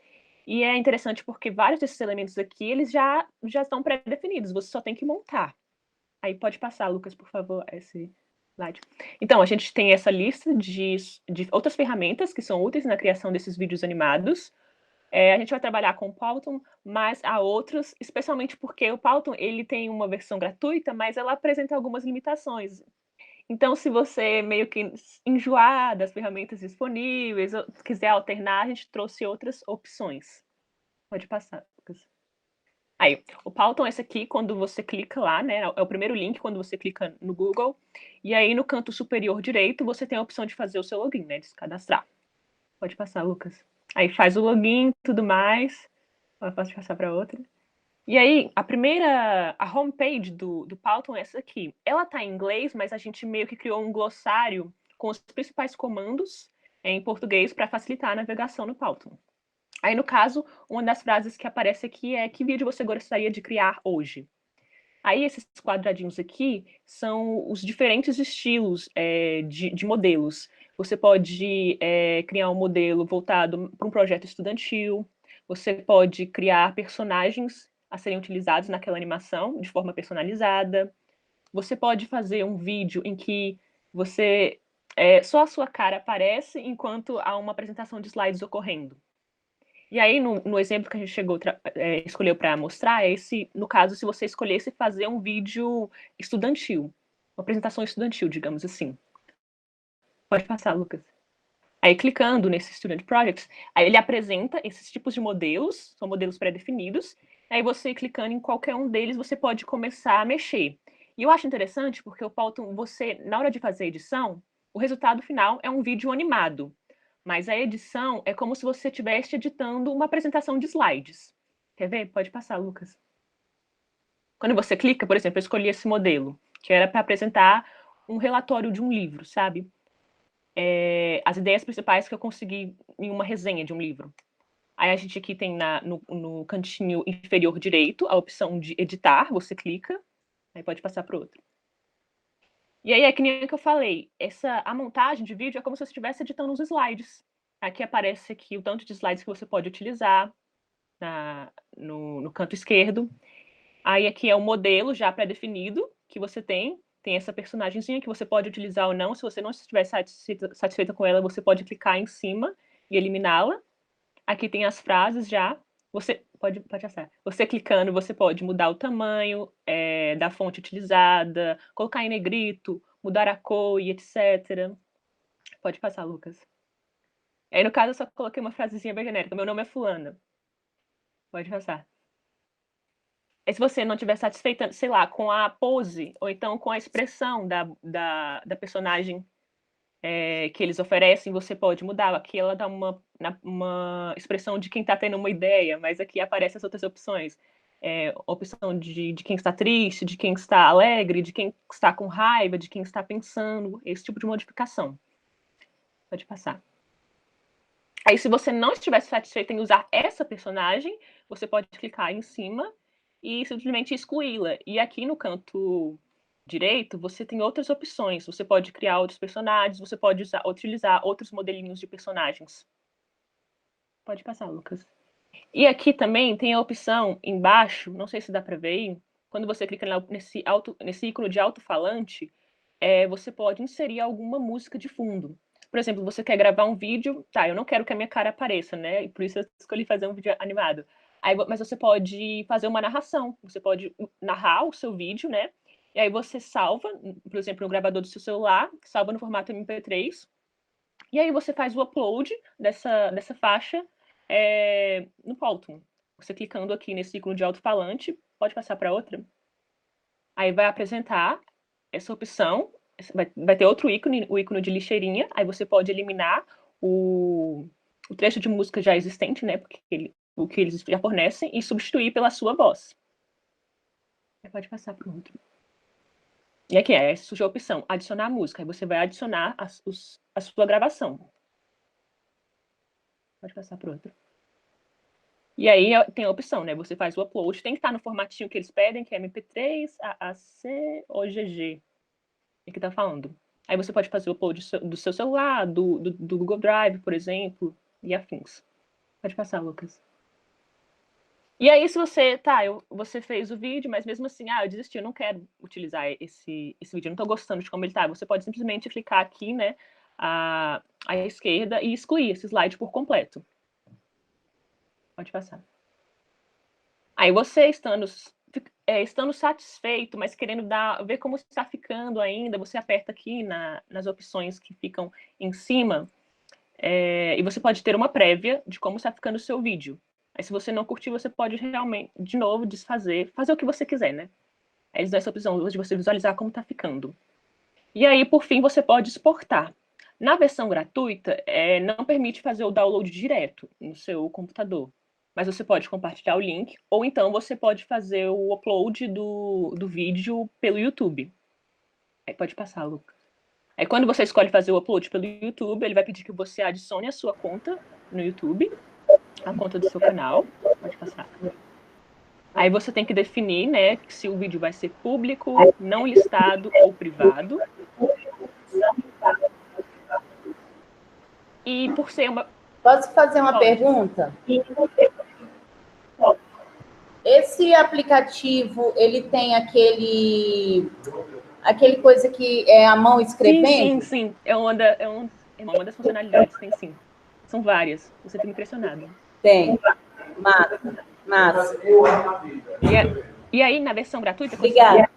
E é interessante porque vários desses elementos aqui, eles já estão pré-definidos, você só tem que montar. Aí pode passar, Lucas, por favor, esse slide. Então, a gente tem essa lista de outras ferramentas que são úteis na criação desses vídeos animados. A gente vai trabalhar com o Powtoon, mas há outros, especialmente porque o Powtoon ele tem uma versão gratuita, mas ela apresenta algumas limitações. Então, se você meio que enjoar das ferramentas disponíveis, ou quiser alternar, a gente trouxe outras opções. Pode passar, Lucas. Aí, o Powtoon é esse aqui, quando você clica lá, né? É o primeiro link quando você clica no Google. E aí, no canto superior direito, você tem a opção de fazer o seu login, né? De se cadastrar. Pode passar, Lucas. Aí faz o login, tudo mais. Eu posso passar para outra. E aí, a homepage do Powtoon é essa aqui. Ela tá em inglês, mas a gente meio que criou um glossário com os principais comandos em português para facilitar a navegação no Powtoon. Aí, no caso, uma das frases que aparece aqui é: que vídeo você gostaria de criar hoje? Aí, esses quadradinhos aqui são os diferentes estilos de modelos. Você pode criar um modelo voltado para um projeto estudantil, você pode criar personagens a serem utilizados naquela animação de forma personalizada, você pode fazer um vídeo em que só a sua cara aparece enquanto há uma apresentação de slides ocorrendo. E aí, no exemplo que a gente escolheu para mostrar, no caso, se você escolhesse fazer um vídeo estudantil, uma apresentação estudantil, digamos assim. Pode passar, Lucas. Aí, clicando nesse Student Projects, aí ele apresenta esses tipos de modelos, são modelos pré-definidos, aí você, clicando em qualquer um deles, você pode começar a mexer. E eu acho interessante, porque o Powtoon, na hora de fazer a edição, o resultado final é um vídeo animado. Mas a edição é como se você estivesse editando uma apresentação de slides. Quer ver? Pode passar, Lucas. Quando você clica, por exemplo, eu escolhi esse modelo, que era para apresentar um relatório de um livro, sabe? As ideias principais que eu consegui em uma resenha de um livro. Aí a gente aqui tem no cantinho inferior direito a opção de editar, você clica, aí pode passar para o outro. E aí, é que nem que eu falei, a montagem de vídeo é como se você estivesse editando os slides. Aqui aparece aqui o tanto de slides que você pode utilizar no canto esquerdo. Aí aqui é o modelo já pré-definido que você tem essa personagemzinha que você pode utilizar ou não. Se você não estiver satisfeita com ela, você pode clicar em cima e eliminá-la. Aqui tem as frases já. Você pode passar. Você clicando, você pode mudar o tamanho da fonte utilizada, colocar em negrito, mudar a cor e etc. Pode passar, Lucas. Aí, no caso, eu só coloquei uma frasezinha bem genérica. Meu nome é fulana. Pode passar. E se você não estiver satisfeita, sei lá, com a pose, ou então com a expressão da personagem que eles oferecem, você pode mudar. Aqui ela dá uma expressão de quem está tendo uma ideia, mas aqui aparecem as outras opções. Opção de quem está triste, de quem está alegre, de quem está com raiva, de quem está pensando, esse tipo de modificação. Pode passar. Aí, se você não estiver satisfeito em usar essa personagem, você pode clicar em cima e simplesmente excluí-la. E aqui no canto direito, você tem outras opções. Você pode criar outros personagens, você pode utilizar outros modelinhos de personagens. Pode passar, Lucas. E aqui também tem a opção embaixo, não sei se dá para ver aí, quando você clica nesse ícone de alto-falante, você pode inserir alguma música de fundo. Por exemplo, você quer gravar um vídeo, tá, eu não quero que a minha cara apareça, né? E por isso eu escolhi fazer um vídeo animado. Mas você pode fazer uma narração, você pode narrar o seu vídeo, né? E aí você salva, por exemplo, no gravador do seu celular, salva no formato MP3, e aí você faz o upload dessa faixa no Paltum. Você clicando aqui nesse ícone de alto-falante, pode passar para outra. Aí vai apresentar essa opção, vai ter outro ícone, o ícone de lixeirinha, aí você pode eliminar o trecho de música já existente, né, porque o que eles já fornecem, e substituir pela sua voz. Aí pode passar para o outro. E aqui surgiu a opção, adicionar música, aí você vai adicionar a sua gravação. Pode passar para o outro. E aí tem a opção, né? Você faz o upload, tem que estar no formatinho que eles pedem, que é MP3, AAC ou GG. É que tá falando. Aí você pode fazer o upload do seu celular, do Google Drive, por exemplo, e afins. Pode passar, Lucas. E aí, se você, você fez o vídeo, mas mesmo assim, eu desisti, eu não quero utilizar esse vídeo, eu não tô gostando de como ele tá. Você pode simplesmente clicar aqui, né, à esquerda e excluir esse slide por completo. Pode passar. Aí você, estando satisfeito, mas querendo ver como está ficando ainda, você aperta aqui nas opções que ficam em cima, e você pode ter uma prévia de como está ficando o seu vídeo. Aí, se você não curtir, você pode realmente, de novo, desfazer, fazer o que você quiser, né? Aí eles dão essa opção de você visualizar como está ficando. E aí, por fim, você pode exportar. Na versão gratuita, não permite fazer o download direto no seu computador. Mas você pode compartilhar o link, ou então você pode fazer o upload do vídeo pelo YouTube. Aí pode passar, Lucas. Aí quando você escolhe fazer o upload pelo YouTube, ele vai pedir que você adicione a sua conta no YouTube, a conta do seu canal. Pode passar. Aí você tem que definir, né, se o vídeo vai ser público, não listado ou privado. E por ser uma... Posso fazer uma pergunta? Esse aplicativo, ele tem aquele coisa que é a mão escrevendo? Sim. É uma das funcionalidades, tem sim. São várias. Você fica impressionado. Tem. Massa. E aí, na versão gratuita... Obrigada.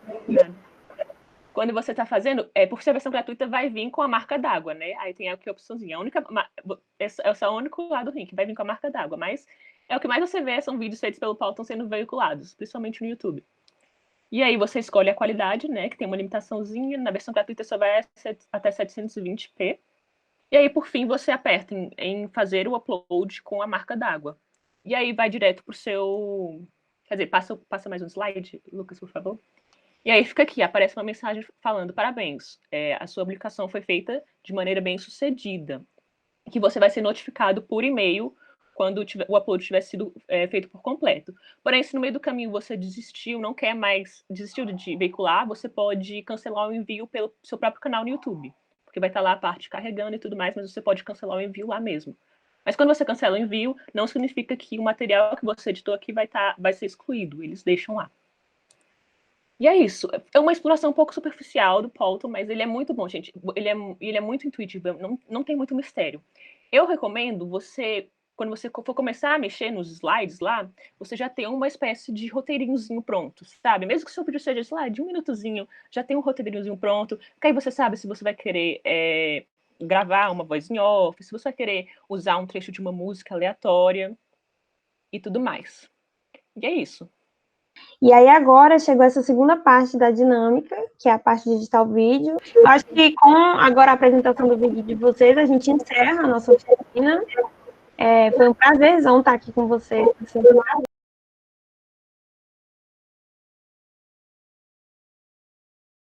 Quando você está fazendo, por ser a versão gratuita, vai vir com a marca d'água, né? Aí tem aqui a opçãozinha. Esse é o único lado ruim, que vai vir com a marca d'água. Mas é o que mais você vê, são vídeos feitos pelo Paltum sendo veiculados, principalmente no YouTube. E aí você escolhe a qualidade, né? Que tem uma limitaçãozinha. Na versão gratuita só vai até 720p. E aí, por fim, você aperta em fazer o upload com a marca d'água. E aí vai direto para o seu... Quer dizer, passa mais um slide, Lucas, por favor. E aí fica aqui, aparece uma mensagem falando: parabéns, a sua publicação foi feita de maneira bem sucedida, que você vai ser notificado por e-mail quando o upload tiver sido feito por completo. Porém, se no meio do caminho você desistiu de veicular, você pode cancelar o envio pelo seu próprio canal no YouTube, porque vai estar lá a parte carregando e tudo mais, mas você pode cancelar o envio lá mesmo. Mas quando você cancela o envio, não significa que o material que você editou aqui vai ser excluído, eles deixam lá. E é isso. É uma exploração um pouco superficial do Paltum, mas ele é muito bom, gente. Ele é muito intuitivo, não tem muito mistério. Eu recomendo você, quando você for começar a mexer nos slides lá, você já tem uma espécie de roteirinhozinho pronto, sabe? Mesmo que o seu vídeo seja, sei lá, de um minutozinho, já tem um roteirinhozinho pronto, que aí você sabe se você vai querer gravar uma voz em off, se você vai querer usar um trecho de uma música aleatória e tudo mais. E é isso. E aí agora chegou essa segunda parte da dinâmica, que é a parte de editar o vídeo. Eu acho que com agora a apresentação do vídeo de vocês, a gente encerra a nossa oficina. Foi um prazerzão estar aqui com vocês.